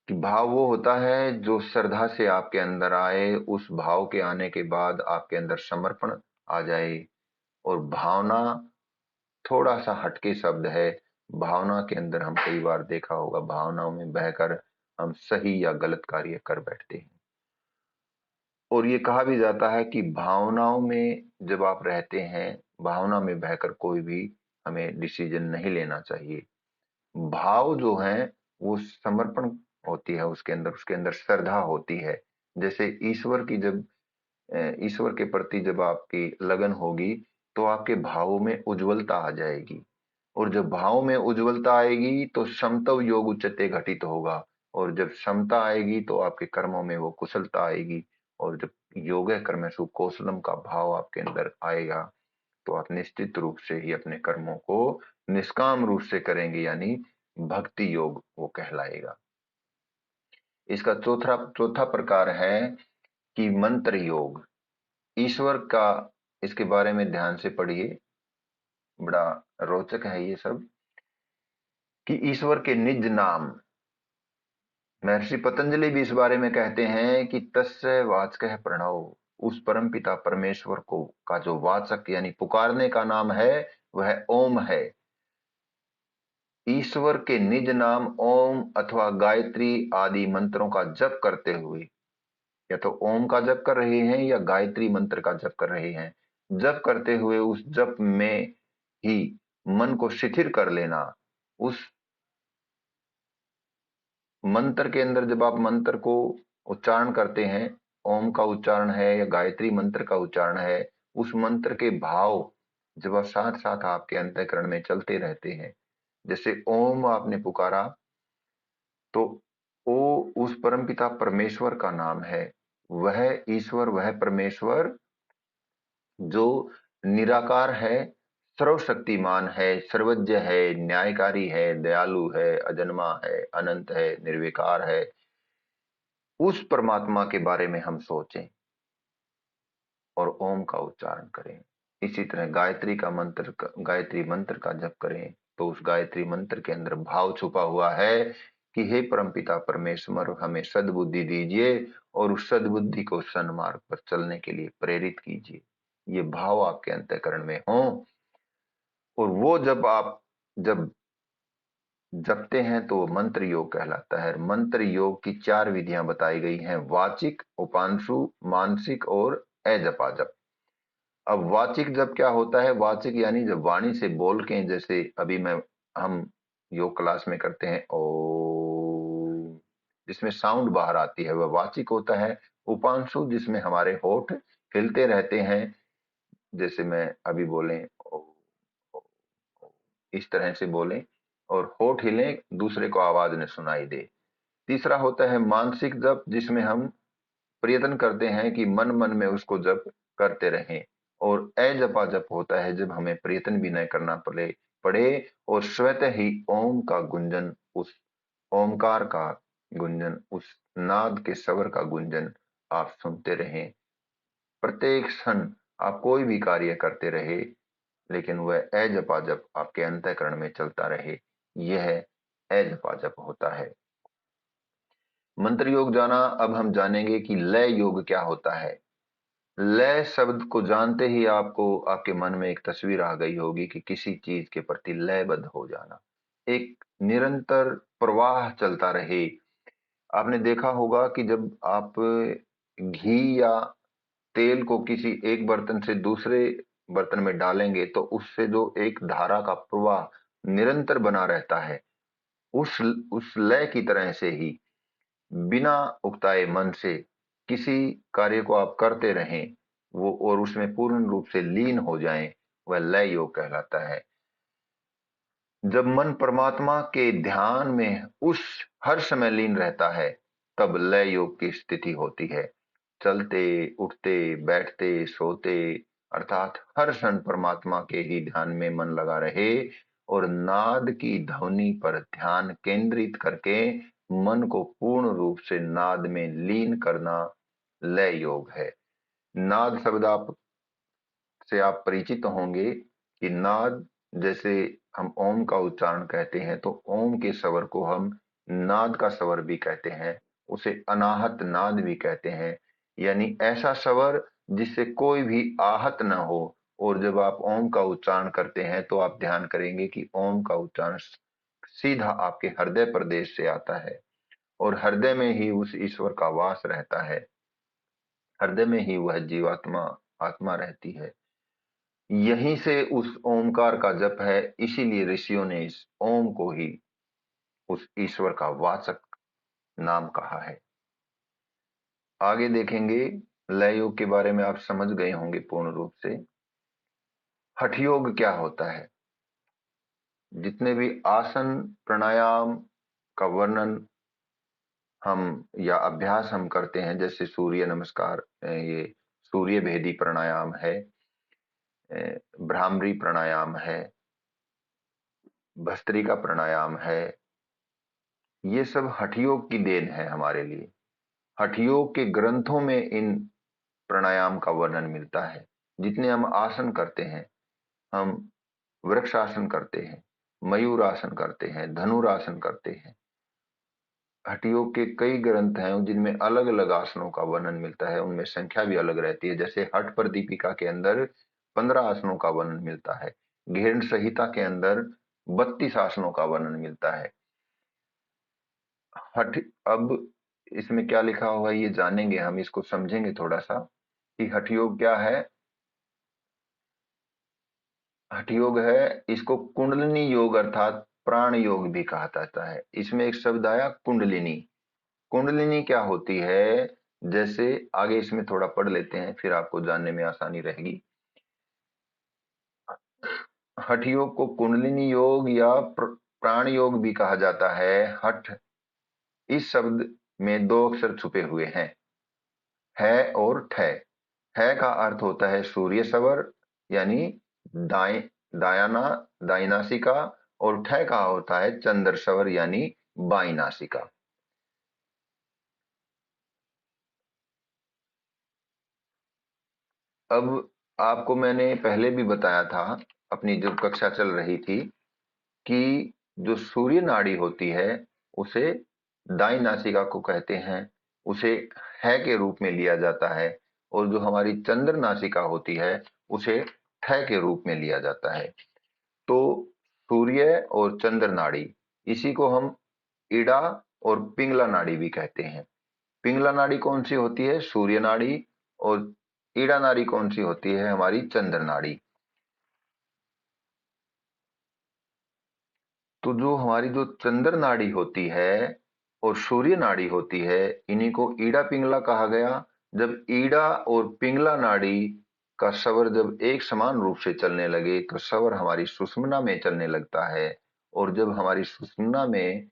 कि भाव वो होता है जो श्रद्धा से आपके अंदर आए, उस भाव के आने के बाद आपके अंदर समर्पण आ जाए। और भावना थोड़ा सा हटके शब्द है। भावना के अंदर हम कई बार देखा होगा, भावनाओं में बहकर हम सही या गलत कार्य कर बैठते हैं। और ये कहा भी जाता है कि भावनाओं में जब आप रहते हैं, भावना में बहकर कोई भी हमें डिसीजन नहीं लेना चाहिए। भाव जो है वो समर्पण होती है, उसके अंदर श्रद्धा होती है। जैसे ईश्वर की जब ईश्वर के प्रति जब आपकी लगन होगी, तो आपके भावों में उज्ज्वलता आ जाएगी। और जब भाव में उज्ज्वलता आएगी तो समत्व योग उच्चते घटित होगा। और जब समता आएगी तो आपके कर्मों में वो कुशलता आएगी। और जब योग कर्मसु कौशलम का भाव आपके अंदर आएगा, तो आप निश्चित रूप से ही अपने कर्मों को निष्काम रूप से करेंगे, यानी भक्ति योग वो कहलाएगा। इसका चौथा चौथा प्रकार है कि मंत्र योग। ईश्वर का, इसके बारे में ध्यान से पढ़िए, बड़ा रोचक है ये सब। कि ईश्वर के निज नाम, महर्षि पतंजलि भी इस बारे में कहते हैं कि तस्य वाचकः प्रणव, उस परम पिता परमेश्वर को का जो वाचक यानी पुकारने का नाम है वह ओम है। ईश्वर के निज नाम ओम अथवा गायत्री आदि मंत्रों का जप करते हुए, या तो ओम का जप कर रहे हैं या गायत्री मंत्र का जप कर रहे हैं, जप करते हुए उस जप में ही मन को शिथिल कर लेना। उस मंत्र के अंदर जब आप मंत्र को उच्चारण करते हैं, ओम का उच्चारण है या गायत्री मंत्र का उच्चारण है, उस मंत्र के भाव जब आप साथ साथ आपके अंतःकरण में चलते रहते हैं। जैसे ओम आपने पुकारा, तो ओ उस परमपिता परमेश्वर का नाम है। वह ईश्वर, वह परमेश्वर जो निराकार है, सर्वशक्तिमान है, सर्वज्ञ है, न्यायकारी है, दयालु है, अजन्मा है, अनंत है, निर्विकार है, उस परमात्मा के बारे में हम सोचें और ओम का उच्चारण करें। इसी तरह गायत्री मंत्र का जप करें, तो उस गायत्री मंत्र के अंदर भाव छुपा हुआ है कि हे परमपिता परमेश्वर, हमें सद्बुद्धि दीजिए और उस सद्बुद्धि को सन्मार्ग पर चलने के लिए प्रेरित कीजिए। ये भाव आपके अंतःकरण में हो। और वो जब जपते हैं तो मंत्र योग कहलाता है। मंत्र योग की 4 विधियां बताई गई हैं: वाचिक, उपांशु, मानसिक और अजपा जप। अब वाचिक जप क्या होता है? वाचिक यानी जब वाणी से बोल के, जैसे अभी हम योग क्लास में करते हैं ओ, जिसमें साउंड बाहर आती है, वह वाचिक होता है। उपांशु जिसमें हमारे होठ हिलते रहते हैं, जैसे मैं अभी बोले ओ, ओ, ओ, इस तरह से बोलें और होठ हिलें, दूसरे को आवाज न सुनाई दे। तीसरा होता है मानसिक जप, जिसमें हम प्रयत्न करते हैं कि मन मन में उसको जप करते रहें। और अजपा जप होता है जब हमें प्रयत्न भी न करना पड़े और स्वतः ही ओम का गुंजन, उस ओमकार का गुंजन, उस नाद के स्वर का गुंजन आप सुनते रहें। प्रत्येक क्षण आप कोई भी कार्य करते रहे, लेकिन वह अजपा जप आपके अंतःकरण में चलता रहे। यह अजपा जप होता है। मंत्र योग जाना, अब हम जानेंगे कि लय योग क्या होता है। लय शब्द को जानते ही आपको आपके मन में एक तस्वीर आ गई होगी कि किसी चीज के प्रति लयबद्ध हो जाना, एक निरंतर प्रवाह चलता रहे। आपने देखा होगा कि जब आप घी या तेल को किसी एक बर्तन से दूसरे बर्तन में डालेंगे, तो उससे जो एक धारा का प्रवाह निरंतर बना रहता है, उस लय की तरह से ही बिना उकताए मन से किसी कार्य को आप करते रहें, वो और उसमें पूर्ण रूप से लीन हो जाएं, वह लय योग कहलाता है। जब मन परमात्मा के ध्यान में उस हर समय लीन रहता है, तब लय योग की स्थिति होती है। चलते, उठते, बैठते, सोते, अर्थात हर क्षण परमात्मा के ही ध्यान में मन लगा रहे और नाद की ध्वनि पर ध्यान केंद्रित करके मन को पूर्ण रूप से नाद में लीन करना लय योग है। नाद शब्द आप परिचित होंगे। कि नाद, जैसे हम ओम का उच्चारण कहते हैं तो ओम के स्वर को हम नाद का स्वर भी कहते हैं, उसे अनाहत नाद भी कहते हैं। यानी ऐसा स्वर जिससे कोई भी आहत न हो। और जब आप ओम का उच्चारण करते हैं तो आप ध्यान करेंगे कि ओम का उच्चारण सीधा आपके हृदय प्रदेश से आता है, और हृदय में ही उस ईश्वर का वास रहता है, हृदय में ही वह जीवात्मा आत्मा रहती है। यहीं से उस ओमकार का जप है, इसीलिए ऋषियों ने इस ओम को ही उस ईश्वर का वाचक नाम कहा है। आगे देखेंगे, लय योग के बारे में आप समझ गए होंगे पूर्ण रूप से। हठ योग क्या होता है? जितने भी आसन प्राणायाम का वर्णन हम या अभ्यास हम करते हैं, जैसे सूर्य नमस्कार, ये सूर्य भेदी प्राणायाम है, भ्रामरी प्राणायाम है, भस्त्रिका प्राणायाम है, ये सब हठ योग की देन है हमारे लिए। हठ योग के ग्रंथों में इन प्राणायाम का वर्णन मिलता है। जितने हम आसन करते हैं, हम वृक्षासन करते हैं, मयूर आसन करते हैं, धनुरासन करते हैं, हठ योग के कई ग्रंथ हैं जिनमें अलग अलग आसनों का वर्णन मिलता है, उनमें संख्या भी अलग रहती है। जैसे हठ पर दीपिका के अंदर 15 आसनों का वर्णन मिलता है, घेन संहिता के अंदर 32 आसनों का वर्णन मिलता है। हठ, अब इसमें क्या लिखा हुआ है ये जानेंगे, हम इसको समझेंगे थोड़ा सा कि हठ योग क्या है। हठ योग है, इसको कुंडलिनी योग अर्थात प्राण योग भी कहा जाता है। इसमें एक शब्द आया कुंडलिनी। कुंडलिनी क्या होती है, जैसे आगे इसमें थोड़ा पढ़ लेते हैं, फिर आपको जानने में आसानी रहेगी। हठ योग को कुंडलिनी योग या प्राण योग भी कहा जाता है। हठ, इस शब्द में दो अक्षर छुपे हुए हैं, है और ठ। है का अर्थ होता है सूर्य स्वर, यानी दाएं, दायाना, दाई नासिका, और ठ का होता है चंद्र स्वर, यानी बाई नासिका। अब आपको मैंने पहले भी बताया था, अपनी जो कक्षा चल रही थी, कि जो सूर्य नाड़ी होती है उसे दाई नासिका को कहते हैं, उसे है के रूप में लिया जाता है। और जो हमारी चंद्र नासिका होती है उसे ठ के रूप में लिया जाता है। तो सूर्य और चंद्र नाड़ी, इसी को हम इड़ा और पिंगला नाड़ी भी कहते हैं। पिंगला नाड़ी कौन सी होती है? सूर्य नाड़ी। और ईड़ा नाड़ी कौन सी होती है? हमारी चंद्र नाड़ी। तो जो हमारी जो चंद्र नाड़ी होती है और सूर्य नाड़ी होती है, इन्हीं को ईड़ा पिंगला कहा गया। जब ईड़ा और पिंगला नाड़ी का स्वर जब एक समान रूप से चलने लगे तो स्वर हमारी सुषुम्ना में चलने लगता है। और जब हमारी सुषुम्ना में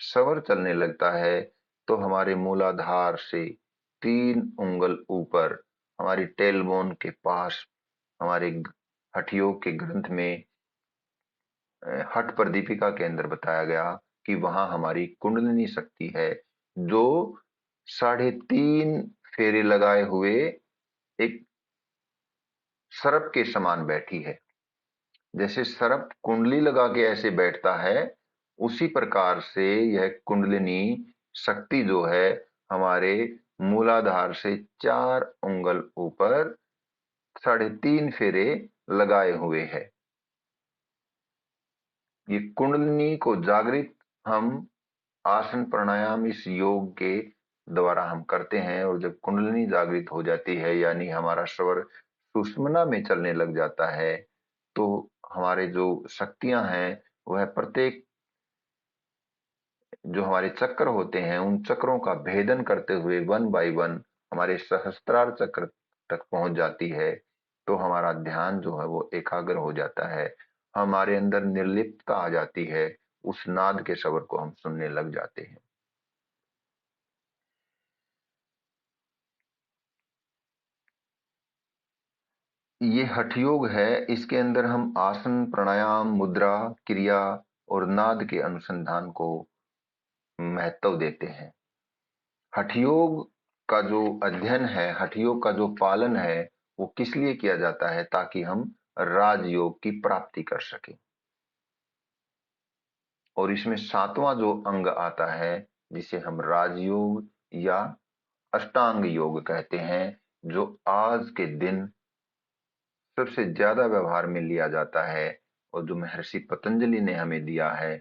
स्वर चलने लगता है तो हमारे मूलाधार से 3 उंगल ऊपर, हमारी टेलबोन के पास, हमारे हठ योग के ग्रंथ में हठ पर दीपिका के अंदर बताया गया कि वहां हमारी कुंडलिनी शक्ति है, जो 3.5 फेरे लगाए हुए एक सर्प के समान बैठी है। जैसे सर्प कुंडली लगा के ऐसे बैठता है, उसी प्रकार से यह कुंडलिनी शक्ति जो है हमारे मूलाधार से 4 उंगल ऊपर 3.5 फेरे लगाए हुए है। ये कुंडलिनी को जागृत हम आसन प्राणायाम इस योग के द्वारा हम करते हैं। और जब कुंडलिनी जागृत हो जाती है, यानी हमारा स्वर सुषुम्ना में चलने लग जाता है, तो हमारे जो शक्तियां हैं वह प्रत्येक जो हमारे चक्र होते हैं उन चक्रों का भेदन करते हुए 1 बाय 1 हमारे सहस्त्रार चक्र तक पहुंच जाती है। तो हमारा ध्यान जो है वो एकाग्र हो जाता है, हमारे अंदर निर्लिप्तता आ जाती है, उस नाद के स्वर को हम सुनने लग जाते हैं। ये हठ योग है, इसके अंदर हम आसन प्राणायाम मुद्रा क्रिया और नाद के अनुसंधान को महत्व देते हैं। हठ योग का जो अध्ययन है, हठ योग का जो पालन है, वो किस लिए किया जाता है? ताकि हम राजयोग की प्राप्ति कर सके। और इसमें सातवां जो अंग आता है जिसे हम राजयोग या अष्टांग योग कहते हैं, जो आज के दिन सबसे ज्यादा व्यवहार में लिया जाता है और जो महर्षि पतंजलि ने हमें दिया है।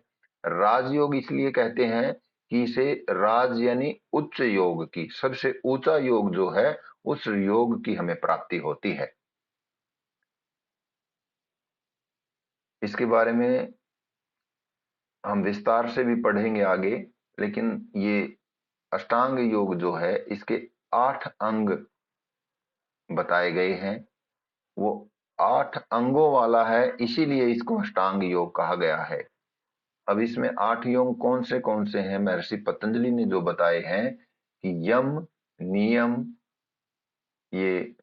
राजयोग इसलिए कहते हैं कि इसे राज यानी उच्च योग की, सबसे ऊंचा योग जो है उस योग की हमें प्राप्ति होती है। इसके बारे में हम विस्तार से भी पढ़ेंगे आगे, लेकिन ये अष्टांग योग जो है इसके 8 अंग बताए गए हैं। वो 8 अंगों वाला है, इसीलिए इसको अष्टांग योग कहा गया है। अब इसमें 8 योग कौन से हैं, महर्षि पतंजलि ने जो बताए हैं कि यम, नियम, ये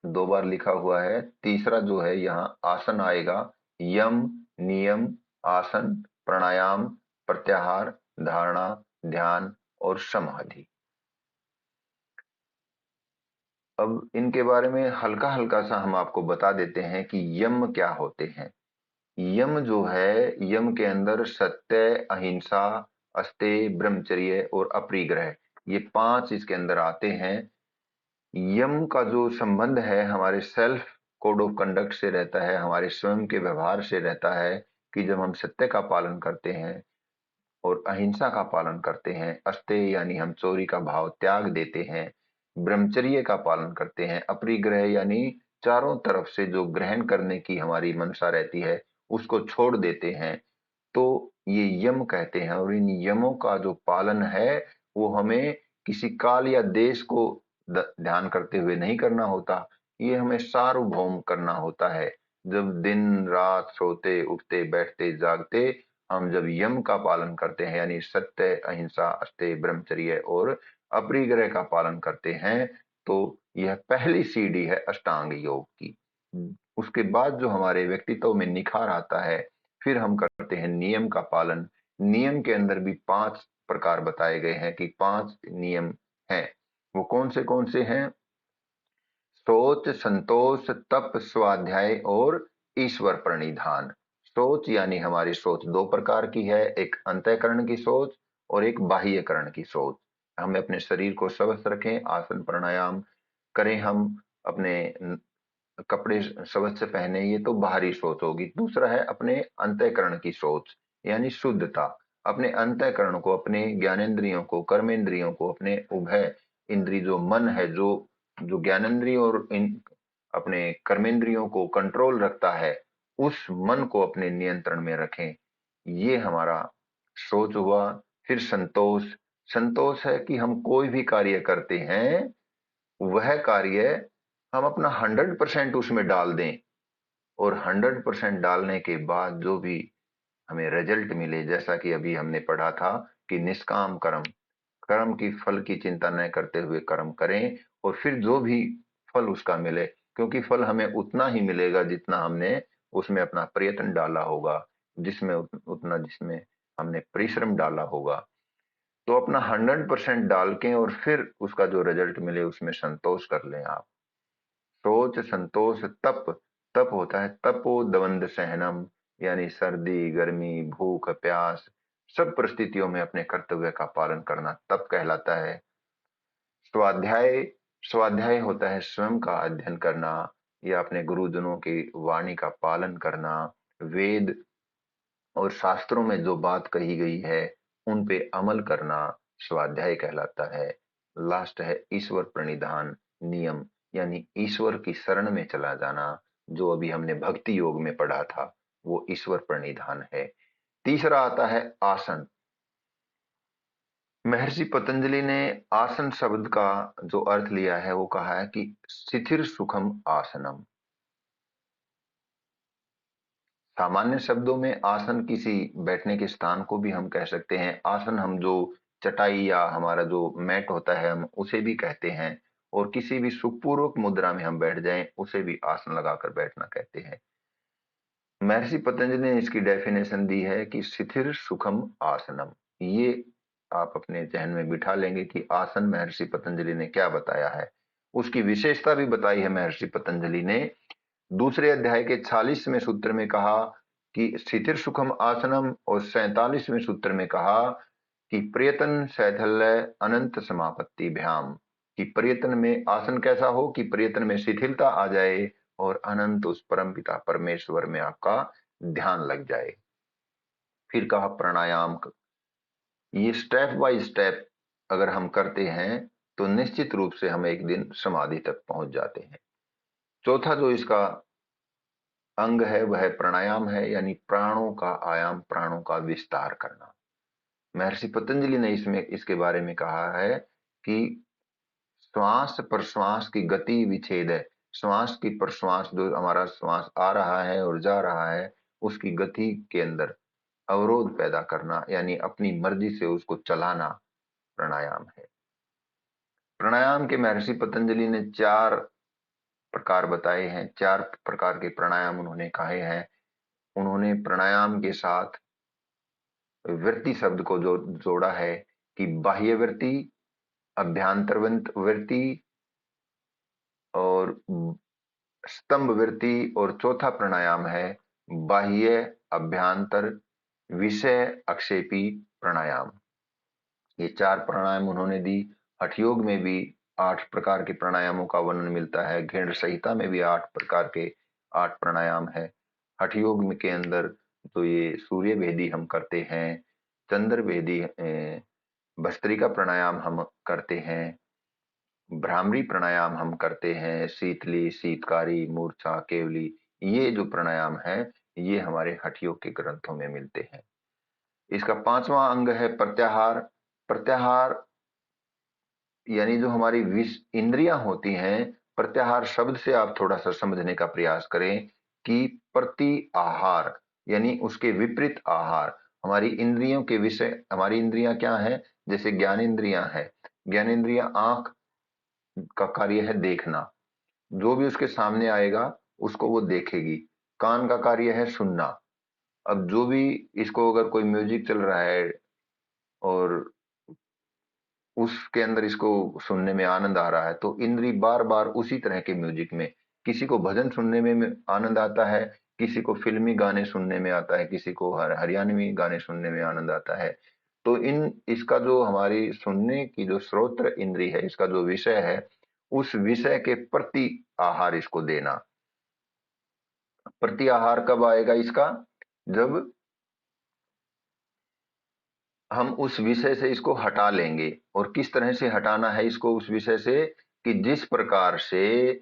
2 बार लिखा हुआ है। तीसरा जो है यहाँ आसन आएगा, यम, नियम, आसन, प्राणायाम, प्रत्याहार, धारणा, ध्यान और समाधि। अब इनके बारे में हल्का हल्का सा हम आपको बता देते हैं कि यम क्या होते हैं। यम जो है, यम के अंदर सत्य, अहिंसा, अस्तेय, ब्रह्मचर्य और अपरिग्रह, ये 5 इसके अंदर आते हैं। यम का जो संबंध है हमारे सेल्फ कोड ऑफ कंडक्ट से रहता है, हमारे स्वयं के व्यवहार से रहता है कि जब हम सत्य का पालन करते हैं और अहिंसा का पालन करते हैं, अस्तेय यानी हम चोरी का भाव त्याग देते हैं, ब्रह्मचर्य का पालन करते हैं, अपरिग्रह यानी चारों तरफ से जो ग्रहण करने की हमारी मनसा रहती है उसको छोड़ देते हैं, तो ये यम कहते हैं। और इन यमों का जो पालन है वो हमें किसी काल या देश को ध्यान करते हुए नहीं करना होता, ये हमें सार्वभौम करना होता है। जब दिन रात सोते उठते बैठते जागते हम जब यम का पालन करते हैं, यानी सत्य, अहिंसा, अस्तेय, ब्रह्मचर्य और अपरिग्रह का पालन करते हैं, तो यह पहली सीढ़ी है अष्टांग योग की। उसके बाद जो हमारे व्यक्तित्व में निखार आता है, फिर हम करते हैं नियम का पालन। नियम के अंदर भी 5 प्रकार बताए गए हैं कि 5 नियम हैं। वो कौन से हैं? सोच, संतोष, तप, स्वाध्याय और ईश्वर प्रणिधान। सोच यानी हमारी सोच 2 प्रकार की है, एक अंतःकरण की सोच और एक बाह्यकरण की सोच। हमें अपने शरीर को स्वस्थ रखें, आसन प्राणायाम करें, हम अपने कपड़े स्वच्छ पहने, ये तो बाहरी सोच होगी। दूसरा है अपने अंतःकरण की सोच यानी शुद्धता, अपने अंतःकरण को, अपने ज्ञानेंद्रियों को, कर्मेंद्रियों को, अपने उभय इंद्रिय जो मन है, जो जो ज्ञानेंद्रिय और इन अपने कर्मेंद्रियों को कंट्रोल रखता है, उस मन को अपने नियंत्रण में रखें, ये हमारा सोच हुआ। फिर संतोष, संतोष है कि हम कोई भी कार्य करते हैं वह कार्य हम अपना 100% उसमें डाल दें और 100% डालने के बाद जो भी हमें रिजल्ट मिले, जैसा कि अभी हमने पढ़ा था कि निष्काम कर्म, कर्म की फल की चिंता न करते हुए कर्म करें और फिर जो भी फल उसका मिले, क्योंकि फल हमें उतना ही मिलेगा जितना हमने उसमें अपना प्रयत्न डाला होगा, जिसमें हमने परिश्रम डाला होगा। तो अपना 100% डाल के और फिर उसका जो रिजल्ट मिले उसमें संतोष कर लें आप। सोच, संतोष, तप, तप होता है तपो द्वंद सहनम, यानी सर्दी गर्मी भूख प्यास सब परिस्थितियों में अपने कर्तव्य का पालन करना तप कहलाता है। स्वाध्याय, स्वाध्याय होता है स्वयं का अध्ययन करना या अपने गुरुजनों की वाणी का पालन करना, वेद और शास्त्रों में जो बात कही गई है उन पे अमल करना स्वाध्याय कहलाता है। लास्ट है ईश्वर प्रणिधान, नियम यानी ईश्वर की शरण में चला जाना, जो अभी हमने भक्ति योग में पढ़ा था, वो ईश्वर प्रणिधान है। तीसरा आता है आसन। महर्षि पतंजलि ने आसन शब्द का जो अर्थ लिया है वो कहा है कि शिथिर सुखम आसनम। सामान्य शब्दों में आसन किसी बैठने के स्थान को भी हम कह सकते हैं। आसन हम जो चटाई या हमारा जो मैट होता है हम उसे भी कहते हैं, और किसी भी सुखपूर्वक मुद्रा में हम बैठ जाएं उसे भी आसन लगाकर बैठना कहते हैं। महर्षि पतंजलि ने इसकी डेफिनेशन दी है कि शिथिर सुखम आसनम। ये आप अपने जहन में बिठा लेंगे कि आसन महर्षि पतंजलि ने क्या बताया है। उसकी विशेषता भी बताई है महर्षि पतंजलि ने दूसरे अध्याय के 46वें सूत्र में कहा कि स्थितिर सुखम आसनम, और 47वें सूत्र में कहा कि प्रयतन शैथल्य अनंत समापत्ति भ्याम, कि प्रयत्न में आसन कैसा हो कि प्रयत्न में शिथिलता आ जाए और अनंत उस परम पिता परमेश्वर में आपका ध्यान लग जाए। फिर कहा प्राणायाम। ये स्टेप बाय स्टेप अगर हम करते हैं तो निश्चित रूप से हम एक दिन समाधि तक पहुंच जाते हैं। चौथा जो इसका अंग है वह प्राणायाम है, यानी प्राणों का आयाम, प्राणों का विस्तार करना। महर्षि पतंजलि ने इसमें इसके बारे में कहा है कि श्वास प्रश्वास की गति विच्छेद है। श्वास की प्रश्वास, जो हमारा श्वास आ रहा है और जा रहा है, उसकी गति के अंदर अवरोध पैदा करना, यानी अपनी मर्जी से उसको चलाना प्राणायाम है। प्राणायाम के महर्षि पतंजलि ने 4 प्रकार बताए हैं, 4 प्रकार के प्राणायाम उन्होंने कहे हैं। उन्होंने प्राणायाम के साथ वृत्ति शब्द को जो जोड़ा है कि बाह्य वृत्ति, अभ्यांतर वृत्ति और स्तंभ वृत्ति, और चौथा प्राणायाम है बाह्य अभ्यांतर विषय अक्षेपी प्राणायाम। ये 4 प्राणायाम उन्होंने दी। हठ योग में भी 8 प्रकार के प्राणायामों का वर्णन मिलता है। घेड़ संहिता में भी 8 प्रकार के 8 प्राणायाम है। हठ योग में के अंदर तो ये सूर्य भेदी हम करते हैं, चंद्र भेदी भस्त्रिका प्राणायाम हम करते हैं, भ्रामरी प्राणायाम हम करते हैं, शीतली, शीतकारी, मूर्छा, केवली, ये जो प्राणायाम है ये हमारे हठ योग के ग्रंथों में मिलते हैं। इसका 5वां अंग है प्रत्याहार। प्रत्याहार यानी जो हमारी इंद्रियां होती हैं, प्रत्याहार शब्द से आप थोड़ा सा समझने का प्रयास करें कि प्रति आहार यानी उसके विपरीत आहार। हमारी इंद्रियों के विषय, हमारी इंद्रियां क्या है? जैसे ज्ञानेंद्रियां है, ज्ञानेंद्रियां आंख का कार्य है देखना, जो भी उसके सामने आएगा उसको वो देखेगी। कान का कार्य है सुनना, अब जो भी इसको अगर कोई म्यूजिक चल रहा है और उसके अंदर इसको सुनने में आनंद आ रहा है तो इंद्री बार बार उसी तरह के म्यूजिक में, किसी को भजन सुनने में आनंद आता है, किसी को फिल्मी गाने सुनने में आता है, किसी को हरियाणवी गाने सुनने में आनंद आता है। तो इसका जो हमारी सुनने की जो श्रोत्र इंद्री है, इसका जो विषय है, उस विषय के प्रति आहार इसको देना। प्रति आहार कब आएगा इसका? जब हम उस विषय से इसको हटा लेंगे। और किस तरह से हटाना है इसको उस विषय से? कि जिस प्रकार से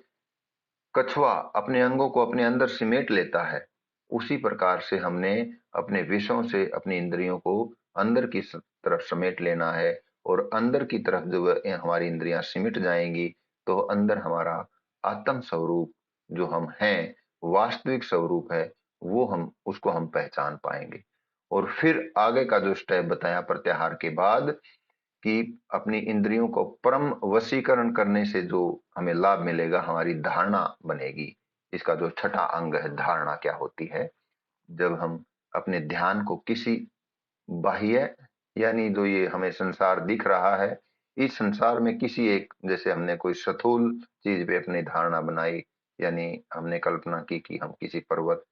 कछुआ अपने अंगों को अपने अंदर सिमेट लेता है, उसी प्रकार से हमने अपने विषयों से अपनी इंद्रियों को अंदर की तरफ समेट लेना है। और अंदर की तरफ जब हमारी इंद्रियां सिमट जाएंगी तो अंदर हमारा आत्म स्वरूप जो हम हैं, वास्तविक स्वरूप है, वो हम उसको हम पहचान पाएंगे। और फिर आगे का जो स्टेप बताया प्रत्याहार के बाद कि अपनी इंद्रियों को परम वशीकरण करने से जो हमें लाभ मिलेगा, हमारी धारणा बनेगी। इसका जो छठा अंग है धारणा क्या होती है? जब हम अपने ध्यान को किसी बाह्य, यानी जो ये हमें संसार दिख रहा है, इस संसार में किसी एक, जैसे हमने कोई स्थूल चीज पे अपनी धारणा बनाई, यानी हमने कल्पना की कि हम किसी पर्वत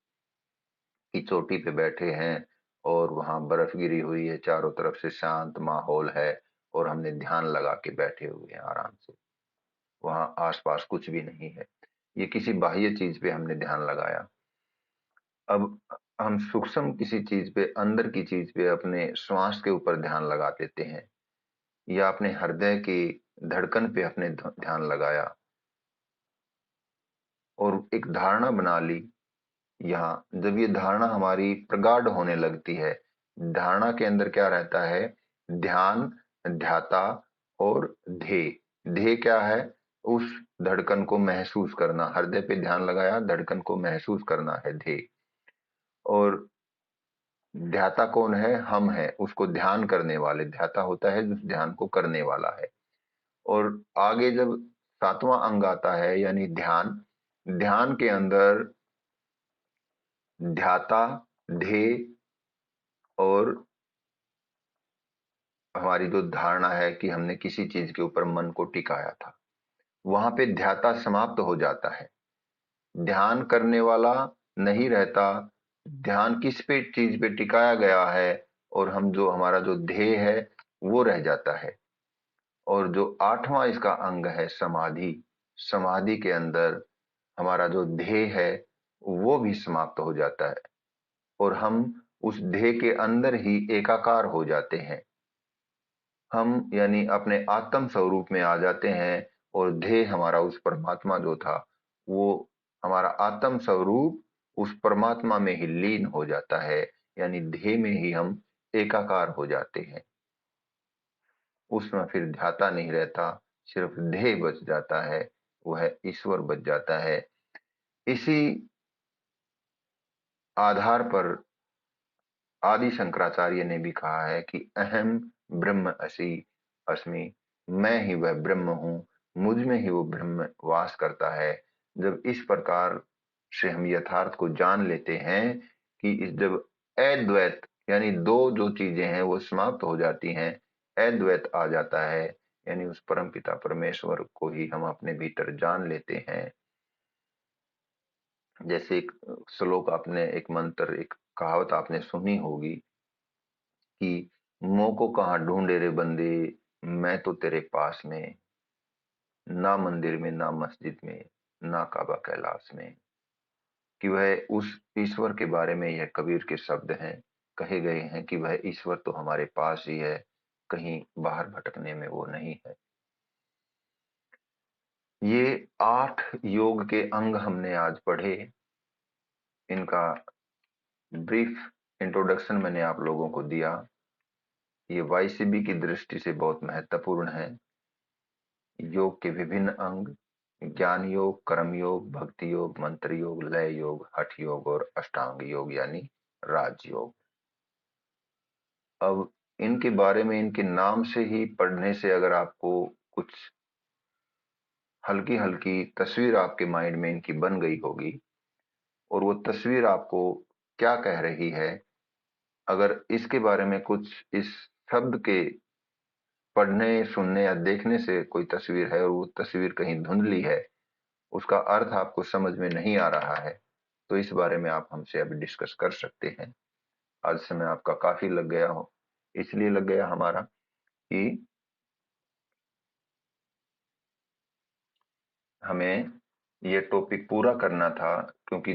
की चोटी पे बैठे हैं और वहां बर्फ गिरी हुई है, चारों तरफ से शांत माहौल है और हमने ध्यान लगा के बैठे हुए हैं आराम से, वहां आसपास कुछ भी नहीं है। ये किसी बाह्य चीज पे हमने ध्यान लगाया। अब हम सूक्ष्म किसी चीज पे, अंदर की चीज पे, अपने श्वास के ऊपर ध्यान लगा देते हैं, या अपने हृदय की धड़कन पे अपने ध्यान लगाया और एक धारणा बना ली। यहाँ जब ये धारणा हमारी प्रगाढ़ होने लगती है, धारणा के अंदर क्या रहता है? ध्यान, ध्याता और ध्येय। ध्येय क्या है? उस धड़कन को महसूस करना। हृदय पे ध्यान लगाया, धड़कन को महसूस करना है ध्येय। और ध्याता कौन है? हम है, उसको ध्यान करने वाले। ध्याता होता है जो ध्यान को करने वाला है। और आगे जब 7वां अंग आता है यानी ध्यान, ध्यान के अंदर ध्याता, ध्येय और हमारी जो धारणा है कि हमने किसी चीज के ऊपर मन को टिकाया था, वहां पे ध्याता समाप्त हो जाता है। ध्यान करने वाला नहीं रहता, ध्यान किस पे चीज पे टिकाया गया है, और हम जो हमारा जो ध्येय है वो रह जाता है। और जो आठवां इसका अंग है समाधि, समाधि के अंदर हमारा जो ध्येय है वो भी समाप्त हो जाता है, और हम उस ध्येय के अंदर ही एकाकार हो जाते हैं। हम यानी अपने आत्म स्वरूप में आ जाते हैं, और ध्येय हमारा उस परमात्मा जो था, वो हमारा आत्म स्वरूप उस परमात्मा में ही लीन हो जाता है, यानी ध्येय में ही हम एकाकार हो जाते हैं। उसमें फिर ध्याता नहीं रहता, सिर्फ ध्येय बच जाता है, वह ईश्वर बच जाता है। इसी आधार पर आदि शंकराचार्य ने भी कहा है कि अहम ब्रह्म असि अस्मि, मैं ही वह ब्रह्म हूं, मुझ में ही वो ब्रह्म वास करता है। जब इस प्रकार से हम यथार्थ को जान लेते हैं कि इस जब अद्वैत यानी दो जो चीजें हैं वो समाप्त हो जाती हैं, अद्वैत आ जाता है, यानी उस परम पिता परमेश्वर को ही हम अपने भीतर जान लेते हैं। जैसे एक श्लोक आपने, एक मंत्र, एक कहावत आपने सुनी होगी कि मोह को कहाँ ढूंढे रे बंदे, मैं तो तेरे पास में, ना मंदिर में ना मस्जिद में ना काबा कैलाश में। कि वह उस ईश्वर के बारे में यह कबीर के शब्द हैं, कहे गए हैं कि वह ईश्वर तो हमारे पास ही है, कहीं बाहर भटकने में वो नहीं है। ये 8 योग के अंग हमने आज पढ़े। इनका ब्रीफ इंट्रोडक्शन मैंने आप लोगों को दिया। ये वाईसीबी की दृष्टि से बहुत महत्वपूर्ण है। योग के विभिन्न अंग, ज्ञान योग, कर्म योग, भक्ति योग, मंत्र योग, लय योग, हठ योग और अष्टांग योग यानी राजयोग। अब इनके बारे में, इनके नाम से ही पढ़ने से अगर आपको कुछ हल्की हल्की तस्वीर आपके माइंड में इनकी बन गई होगी, और वो तस्वीर आपको क्या कह रही है, अगर इसके बारे में कुछ इस शब्द के पढ़ने, सुनने या देखने से कोई तस्वीर है और वो तस्वीर कहीं धुंधली है, उसका अर्थ आपको समझ में नहीं आ रहा है, तो इस बारे में आप हमसे अभी डिस्कस कर सकते हैं। आज समय आपका काफी लग गया हो, इसलिए लग गया हमारा कि हमें ये टॉपिक पूरा करना था, क्योंकि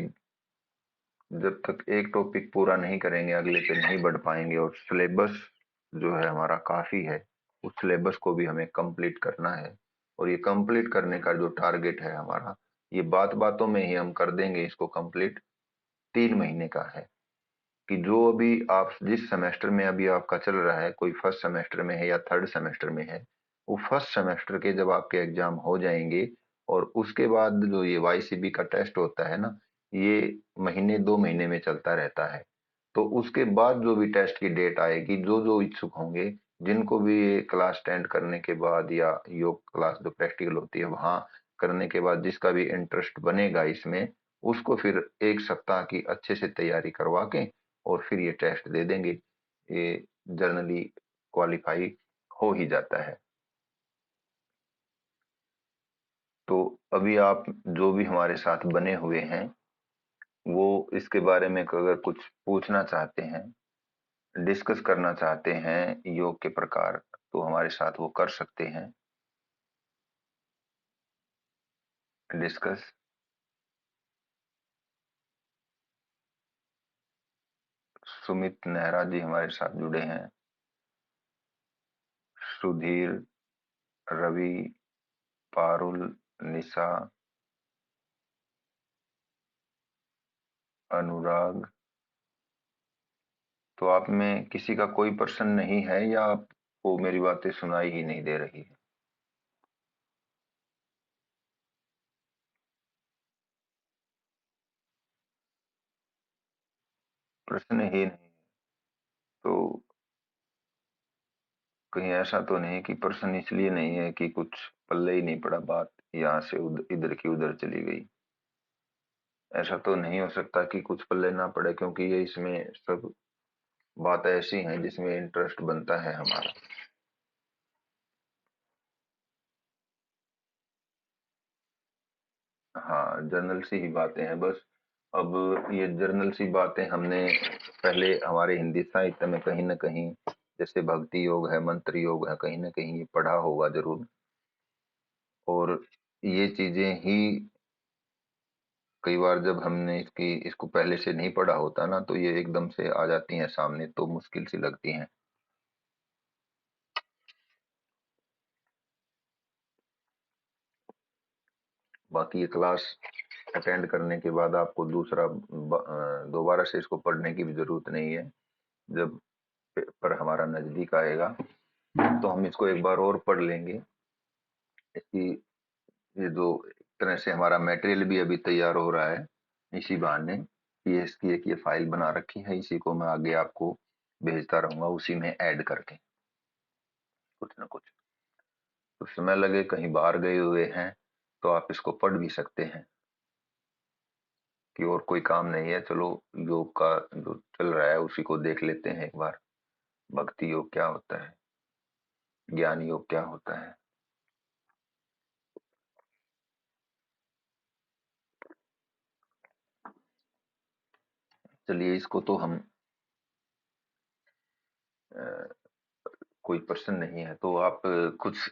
जब तक एक टॉपिक पूरा नहीं करेंगे अगले पे नहीं बढ़ पाएंगे, और सिलेबस जो है हमारा काफी है, उस सिलेबस को भी हमें कंप्लीट करना है। और ये कंप्लीट करने का जो टारगेट है हमारा, ये बात बातों में ही हम कर देंगे इसको कंप्लीट, 3 महीने का है। कि जो अभी आप जिस सेमेस्टर में अभी आपका चल रहा है, कोई फर्स्ट सेमेस्टर में है या थर्ड सेमेस्टर में है, वो फर्स्ट सेमेस्टर के जब आपके एग्जाम हो जाएंगे, और उसके बाद जो ये वाईसीबी का टेस्ट होता है ना, ये महीने 2 महीने में चलता रहता है। तो उसके बाद जो भी टेस्ट की डेट आएगी, जो जो इच्छुक होंगे, जिनको भी ये क्लास अटेंड करने के बाद या योग क्लास जो प्रैक्टिकल होती है वहां करने के बाद जिसका भी इंटरेस्ट बनेगा इसमें, उसको फिर 1 सप्ताह की अच्छे से तैयारी करवा के और फिर ये टेस्ट दे देंगे। ये जर्नली क्वालिफाई हो ही जाता है। तो अभी आप जो भी हमारे साथ बने हुए हैं, वो इसके बारे में अगर कुछ पूछना चाहते हैं, डिस्कस करना चाहते हैं योग के प्रकार, तो हमारे साथ वो कर सकते हैं डिस्कस। सुमित नेहरा जी हमारे साथ जुड़े हैं, सुधीर, रवि, पारुल, निशा, अनुराग। तो आप में किसी का कोई प्रश्न नहीं है, या आपको मेरी बातें सुनाई ही नहीं दे रही है? प्रश्न ही नहीं। तो कहीं ऐसा तो नहीं कि प्रश्न इसलिए नहीं है कि कुछ पल्ले ही नहीं पड़ा, बात यहाँ से इधर की उधर चली गई? ऐसा तो नहीं हो सकता कि कुछ पल्ले ना पड़े, क्योंकि ये इसमें सब बात ऐसी हैं जिसमें इंटरेस्ट बनता है हमारा। हाँ, जर्नल सी ही बातें हैं बस। अब ये जर्नल सी बातें हमने पहले हमारे हिंदी साहित्य में कहीं न कहीं, जैसे भक्ति योग है, मंत्र योग है, कहीं न कहीं ये पढ़ा होगा ज़रूर। और ये चीज़ें ही कई बार जब हमने इसको पहले से नहीं पढ़ा होता ना, तो ये एकदम से आ जाती हैं सामने, तो मुश्किल सी लगती हैं। बाकी ये क्लास अटेंड करने के बाद आपको दोबारा से इसको पढ़ने की भी ज़रूरत नहीं है। जब पेपर हमारा नज़दीक आएगा, तो हम इसको एक बार और पढ़ लेंगे। इसकी ये जो एक तरह से हमारा मटेरियल भी अभी तैयार हो रहा है, इसी बहाने। ये इसकी एक ये फाइल बना रखी है, इसी को मैं आगे आपको भेजता रहूँगा, उसी में ऐड करके कुछ न कुछ। तो समय लगे, कहीं बाहर गए हुए हैं, तो आप इसको पढ़ भी सकते हैं कि और कोई काम नहीं है, चलो योग का जो चल रहा है उसी को देख लेते हैं एक बार। भक्ति योग क्या होता है, ज्ञान योग क्या होता है। चलिए, इसको तो हम कोई प्रश्न नहीं है, तो आप कुछ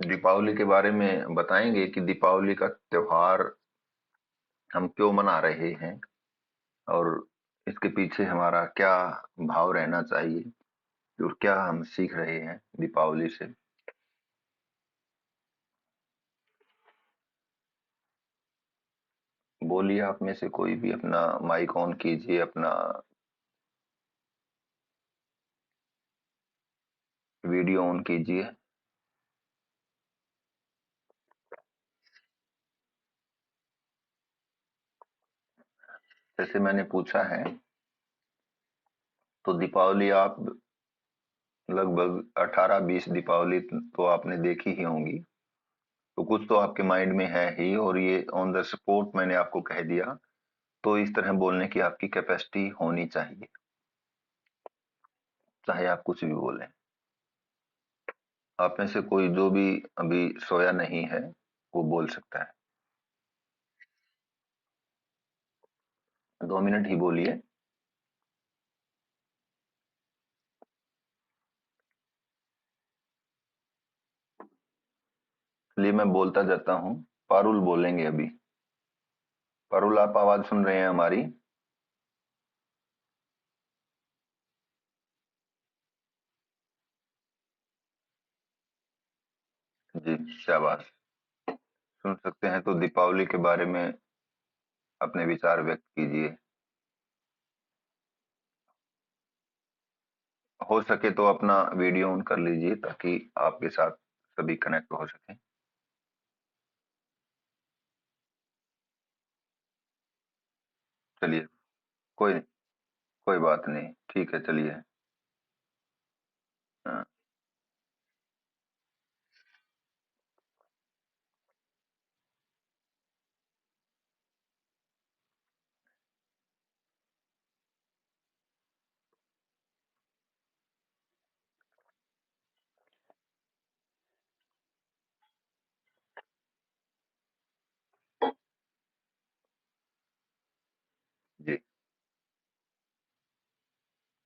दीपावली के बारे में बताएंगे कि दीपावली का त्योहार हम क्यों मना रहे हैं, और इसके पीछे हमारा क्या भाव रहना चाहिए, और क्या हम सीख रहे हैं दीपावली से। बोलिए, आप में से कोई भी अपना माइक ऑन कीजिए, अपना वीडियो ऑन कीजिए। जैसे मैंने पूछा है, तो दीपावली आप लगभग 18-20 दीपावली तो आपने देखी ही होंगी, तो कुछ तो आपके माइंड में है ही, और ये ऑन द स्पॉट मैंने आपको कह दिया, तो इस तरह बोलने की आपकी कैपेसिटी होनी चाहिए, चाहे आप कुछ भी बोलें। आप में से कोई जो भी अभी सोया नहीं है, वो बोल सकता है। 2 मिनट ही बोलिए। चलिए, मैं बोलता जाता हूँ। पारुल बोलेंगे अभी। पारुल, आप आवाज सुन रहे हैं हमारी? जी, शाबाश। सुन सकते हैं, तो दीपावली के बारे में अपने विचार व्यक्त कीजिए। हो सके तो अपना वीडियो ऑन कर लीजिए, ताकि आपके साथ सभी कनेक्ट हो सके। चलिए, कोई कोई बात नहीं, ठीक है, चलिए। हाँ, जी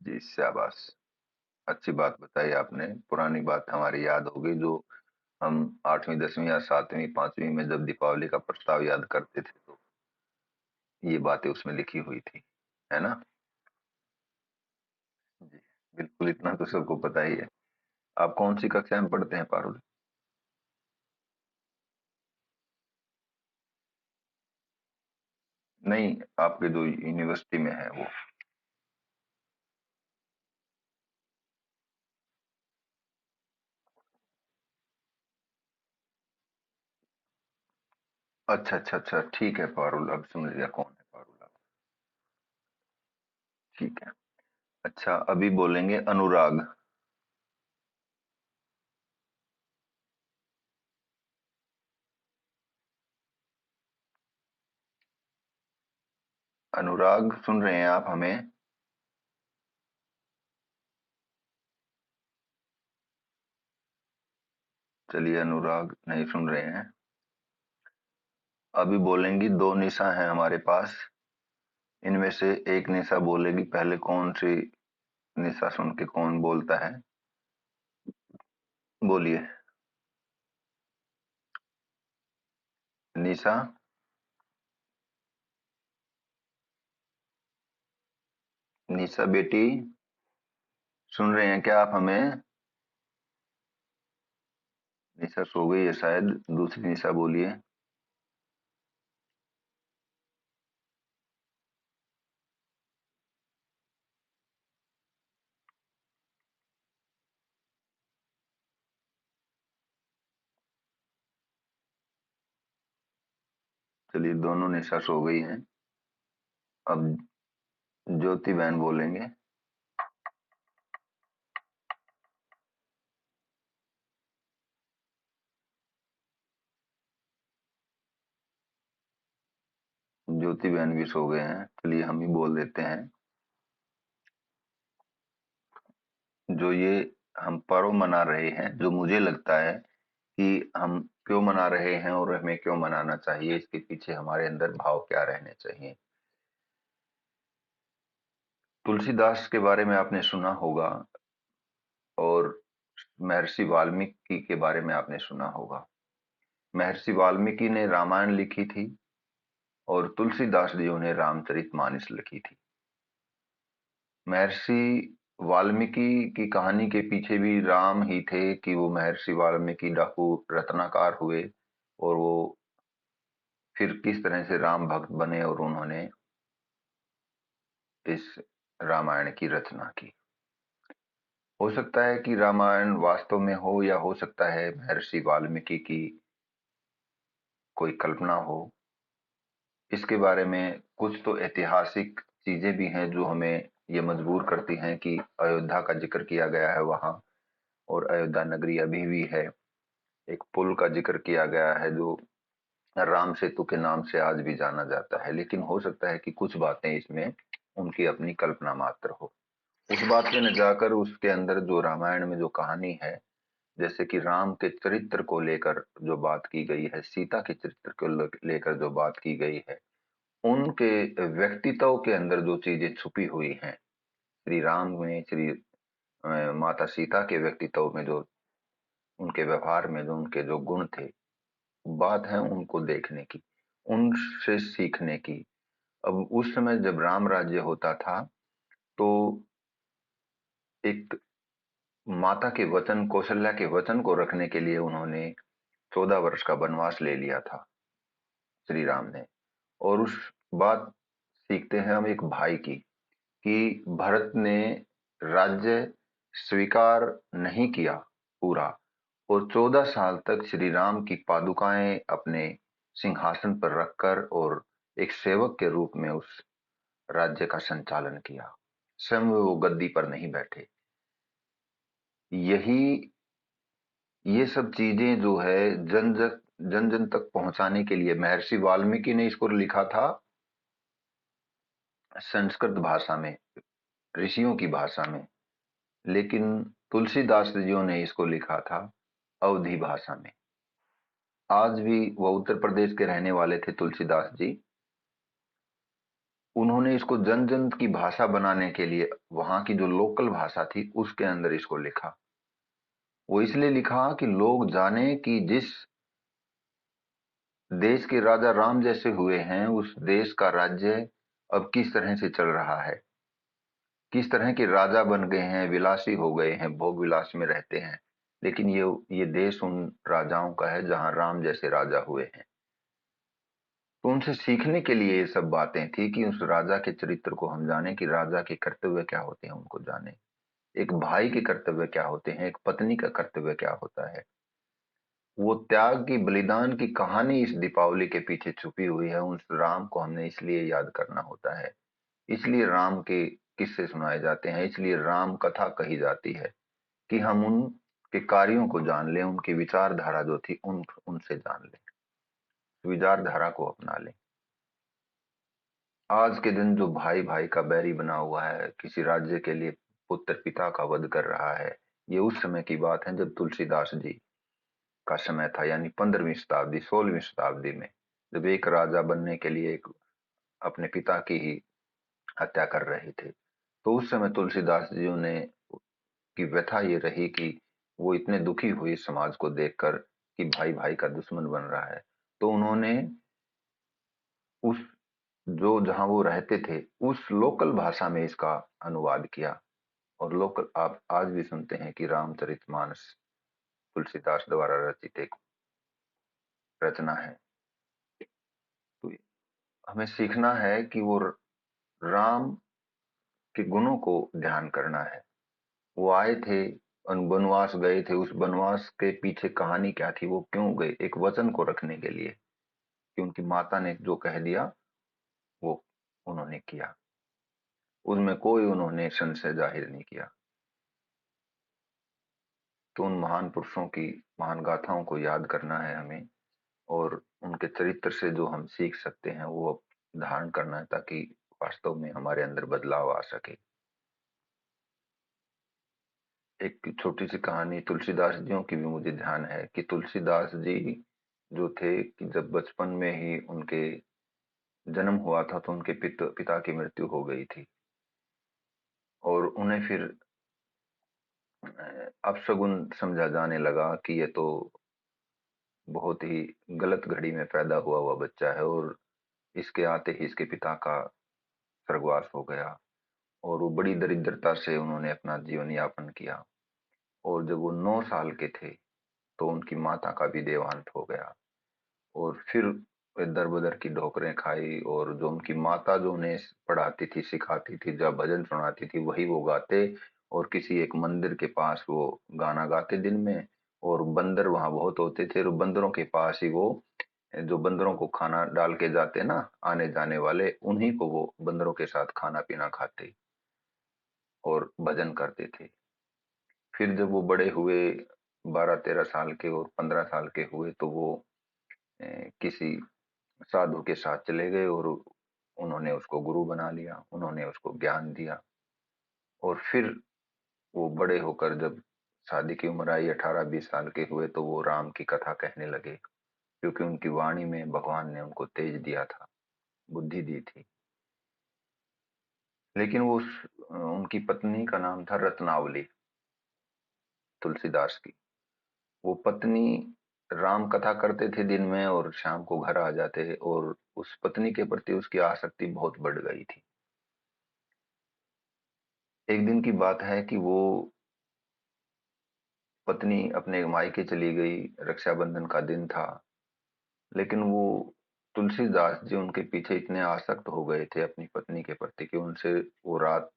जी, शाबाश। अच्छी बात बताई आपने, पुरानी बात हमारी याद हो गई, जो हम 8वीं 10वीं या 7वीं 5वीं में जब दीपावली का प्रस्ताव याद करते थे, तो ये बातें उसमें लिखी हुई थी, है ना? जी, बिल्कुल, इतना तो सबको पता ही है। आप कौन सी कक्षा में पढ़ते हैं, पारुल? नहीं, आपके जो यूनिवर्सिटी में है वो। अच्छा अच्छा अच्छा, ठीक है पारुल, अब समझ गया कौन है पारुल आप। ठीक है। अच्छा, अभी बोलेंगे अनुराग। अनुराग, सुन रहे हैं आप हमें? चलिए, अनुराग नहीं सुन रहे हैं। अभी बोलेंगी, दो निशा हैं हमारे पास। इनमें से एक निशा बोलेगी। पहले कौन सी निशा सुन के कौन बोलता है? बोलिए निशा। निशा बेटी, सुन रहे हैं क्या आप हमें? निशा सो गई है शायद। दूसरी निशा बोलिए। चलिए, दोनों निशा सो गई हैं। अब ज्योति बहन बोलेंगे। ज्योति बहन भी सो गए हैं। चलिए, हम ही बोल देते हैं। जो ये हम पर्व मना रहे हैं, जो मुझे लगता है कि हम क्यों मना रहे हैं और हमें क्यों मनाना चाहिए, इसके पीछे हमारे अंदर भाव क्या रहने चाहिए। तुलसीदास के बारे में आपने सुना होगा, और महर्षि वाल्मीकि के बारे में आपने सुना होगा। महर्षि वाल्मीकि ने रामायण लिखी थी और तुलसीदास जी ने रामचरितमानस लिखी थी। महर्षि वाल्मीकि की कहानी के पीछे भी राम ही थे कि वो महर्षि वाल्मीकि डाकू रत्नाकर हुए, और वो फिर किस तरह से राम भक्त बने और उन्होंने इस रामायण की रचना की। हो सकता है कि रामायण वास्तव में हो, या हो सकता है महर्षि वाल्मीकि की कोई कल्पना हो। इसके बारे में कुछ तो ऐतिहासिक चीजें भी हैं जो हमें ये मजबूर करती हैं कि अयोध्या का जिक्र किया गया है वहां, और अयोध्या नगरी अभी भी है। एक पुल का जिक्र किया गया है जो राम सेतु के नाम से आज भी जाना जाता है। लेकिन हो सकता है कि कुछ बातें इसमें उनकी अपनी कल्पना मात्र हो। उस बात पे न जाकर उसके अंदर जो रामायण में जो कहानी है, जैसे कि राम के चरित्र को लेकर जो बात की गई है, सीता के चरित्र को लेकर जो बात की गई है, उनके व्यक्तित्व के अंदर जो चीजें छुपी हुई हैं, श्री राम में, श्री माता सीता के व्यक्तित्व में, जो उनके व्यवहार में जो उनके जो गुण थे, बात है उनको देखने की, उनसे सीखने की। अब उस समय जब राम राज्य होता था, तो एक माता के वचन, कौशल्या के वचन को रखने के लिए उन्होंने 14 वर्ष का वनवास ले लिया था श्री राम ने। और उस बात सीखते हैं हम एक भाई की, कि भरत ने राज्य स्वीकार नहीं किया पूरा, और 14 साल तक श्री राम की पादुकाएं अपने सिंहासन पर रखकर और एक सेवक के रूप में उस राज्य का संचालन किया। स्वयं वो गद्दी पर नहीं बैठे। यही, ये सब चीजें जो है जन जन तक पहुंचाने के लिए महर्षि वाल्मीकि ने इसको लिखा था संस्कृत भाषा में, ऋषियों की भाषा में। लेकिन तुलसीदास जियों ने इसको लिखा था अवधी भाषा में। आज भी वह उत्तर प्रदेश के रहने वाले थे तुलसीदास जी। उन्होंने इसको जन जन की भाषा बनाने के लिए वहां की जो लोकल भाषा थी उसके अंदर इसको लिखा। वो इसलिए लिखा कि लोग जाने कि जिस देश के राजा राम जैसे हुए हैं, उस देश का राज्य अब किस तरह से चल रहा है, किस तरह के राजा बन गए हैं, विलासी हो गए हैं, भोग विलास में रहते हैं। लेकिन ये देश उन राजाओं का है जहां राम जैसे राजा हुए हैं। तो उनसे सीखने के लिए ये सब बातें थी कि उस राजा के चरित्र को हम जाने, कि राजा के कर्तव्य क्या होते हैं उनको जाने, एक भाई के कर्तव्य क्या होते हैं, एक पत्नी का कर्तव्य क्या होता है। वो त्याग की, बलिदान की कहानी इस दीपावली के पीछे छुपी हुई है। उस राम को हमने इसलिए याद करना होता है, इसलिए राम के किस्से सुनाए जाते हैं, इसलिए राम कथा कही जाती है, कि हम उनके कार्यों को जान लें, उनकी विचारधारा जो थी उनसे जान लें, विचारधारा को अपना लें। आज के दिन जो भाई भाई का बैरी बना हुआ है, किसी राज्य के लिए पुत्र पिता का वध कर रहा है, ये उस समय की बात है जब तुलसीदास जी का समय था, यानी 15वीं शताब्दी, 16वीं शताब्दी में। जब एक राजा बनने के लिए एक अपने पिता की ही हत्या कर रहे थे। तो उस समय तुलसीदास जी ने की व्यथा ये रही कि वो इतने दुखी हुए समाज को देखकर कि भाई भाई का दुश्मन बन रहा है। तो उन्होंने उस जो जहां वो रहते थे उस लोकल भाषा में इसका अनुवाद किया। और लोकल आप आज भी सुनते हैं कि रामचरितमानस तुलसीदास द्वारा रचित एक रचना है। तो हमें सीखना है कि वो राम के गुणों को ध्यान करना है। वो आए थे, वनवास गए थे, उस वनवास के पीछे कहानी क्या थी, वो क्यों गए, एक वचन को रखने के लिए कि उनकी माता ने जो कह दिया वो उन्होंने किया, उसमें कोई उन्होंने संशय जाहिर नहीं किया। तो उन महान पुरुषों की महान गाथाओं को याद करना है हमें, और उनके चरित्र से जो हम सीख सकते हैं वो धारण करना है, ताकि वास्तव में हमारे अंदर बदलाव आ सके। एक छोटी सी कहानी तुलसीदास जियों की भी मुझे ध्यान है कि तुलसीदास जी जो थे कि जब बचपन में ही उनके जन्म हुआ था तो उनके पिता की मृत्यु हो गई थी, और उन्हें फिर अपशगुन समझा जाने लगा कि ये तो बहुत ही गलत घड़ी में पैदा हुआ हुआ बच्चा है, और इसके आते ही इसके पिता का स्वर्गवास हो गया। और वो बड़ी दरिद्रता से उन्होंने अपना जीवन यापन किया। और जब वो 9 साल के थे तो उनकी माता का भी देहांत हो गया। और फिर वे दर बदर की ठोकरें खाई, और जो उनकी माता जो उन्हें पढ़ाती थी, सिखाती थी, जब भजन सुनाती थी वही वो गाते, और किसी एक मंदिर के पास वो गाना गाते दिन में। और बंदर वहां बहुत होते थे, और बंदरों के पास ही वो जो बंदरों को खाना डाल के जाते ना आने जाने वाले, उन्हीं को वो बंदरों के साथ खाना पीना खाते और भजन करते थे। फिर जब वो बड़े हुए 12-13 साल के और 15 साल के हुए तो वो किसी साधु के साथ चले गए, और उन्होंने उसको गुरु बना लिया, उन्होंने उसको ज्ञान दिया। और फिर वो बड़े होकर जब शादी की उम्र आई, 18-20 साल के हुए, तो वो राम की कथा कहने लगे, क्योंकि उनकी वाणी में भगवान ने उनको तेज दिया था, बुद्धि दी थी। लेकिन वो उनकी पत्नी का नाम था रत्नावली, तुलसीदास की। वो पत्नी राम कथा करते थे दिन में और शाम को घर आ जाते, और उस पत्नी के प्रति उसकी आसक्ति बहुत बढ़ गई थी। एक दिन की बात है कि वो पत्नी अपने मायके चली गई, रक्षाबंधन का दिन था। लेकिन वो तुलसीदास जी उनके पीछे इतने आसक्त हो गए थे अपनी पत्नी के प्रति कि उनसे वो रात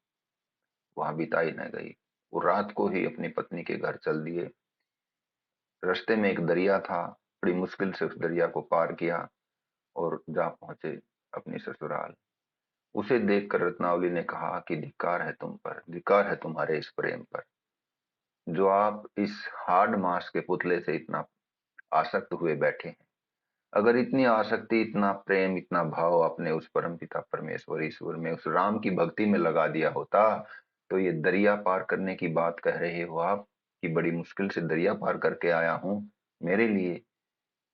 वहां बिताई न गई। वो रात को ही अपनी पत्नी के घर चल दिए। रास्ते में एक दरिया था, बड़ी मुश्किल से उस दरिया को पार किया और जा पहुंचे अपनी ससुराल। उसे देखकर रत्नावली ने कहा कि धिक्कार है तुम पर, धिक्कार है तुम्हारे इस प्रेम पर, जो आप इस हार्ड मांस के पुतले से इतना आसक्त हुए बैठे हैं। अगर इतनी आसक्ति, इतना प्रेम, इतना भाव आपने उस परमपिता परमेश्वर ईश्वर में, उस राम की भक्ति में लगा दिया होता, तो ये दरिया पार करने की बात कह रहे हो आप कि बड़ी मुश्किल से दरिया पार करके आया हूं मेरे लिए।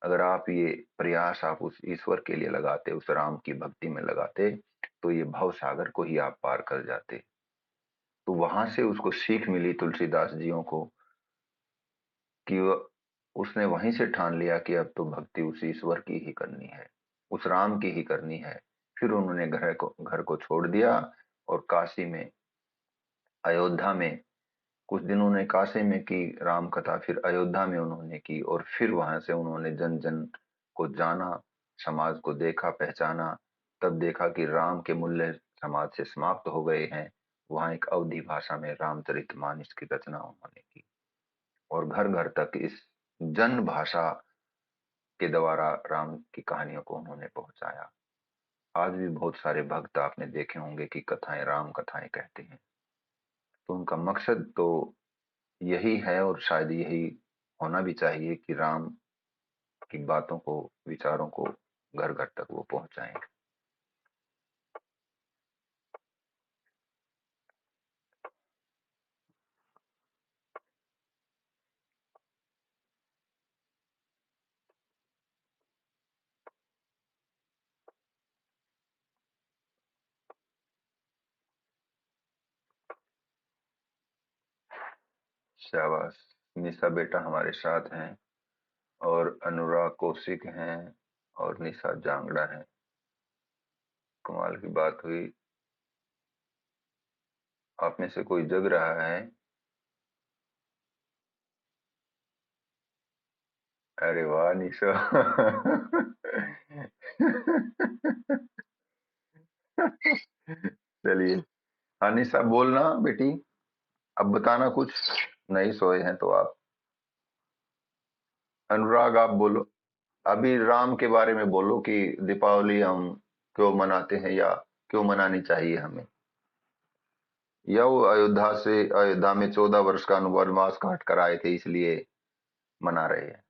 अगर आप ये प्रयास आप उस ईश्वर के लिए लगाते, उस राम की भक्ति में लगाते, तो ये भव सागर को ही आप पार कर जाते। तो वहां से उसको सीख मिली तुलसीदास जियों को कि उसने वहीं से ठान लिया कि अब तो भक्ति उस ईश्वर की ही करनी है, उस राम की ही करनी है। फिर उन्होंने घर को छोड़ दिया, और काशी में, अयोध्या में कुछ दिन उन्होंने काशी में की राम कथा, फिर अयोध्या में उन्होंने की, और फिर वहां से उन्होंने जन जन को जाना, समाज को देखा, पहचाना। तब देखा कि राम के मूल्य समाज से समाप्त हो गए हैं। वहां एक अवधी भाषा में रामचरितमानस की रचना उन्होंने की, और घर घर तक इस जन भाषा के द्वारा राम की कहानियों को उन्होंने पहुंचाया। आज भी बहुत सारे भक्त आपने देखे होंगे कि कथाएं राम कथाएं कहते हैं। तो उनका मकसद तो यही है, और शायद यही होना भी चाहिए कि राम की बातों को, विचारों को घर घर तक वो पहुंचाएं। शाबाश। निशा बेटा हमारे साथ हैं और अनुराग कौशिक हैं और निशा जांगड़ा है। कमाल की बात हुई। आप में से कोई जग रहा है? अरे वाह निशा। चलिए। हाँ निशा बोलना बेटी, अब बताना कुछ। नहीं सोए हैं तो आप। अनुराग आप बोलो। अभी राम के बारे में बोलो कि दीपावली हम क्यों मनाते हैं या क्यों मनानी चाहिए हमें। या वो अयोध्या में 14 वर्ष का वनवास काट कर आए थे इसलिए मना रहे हैं।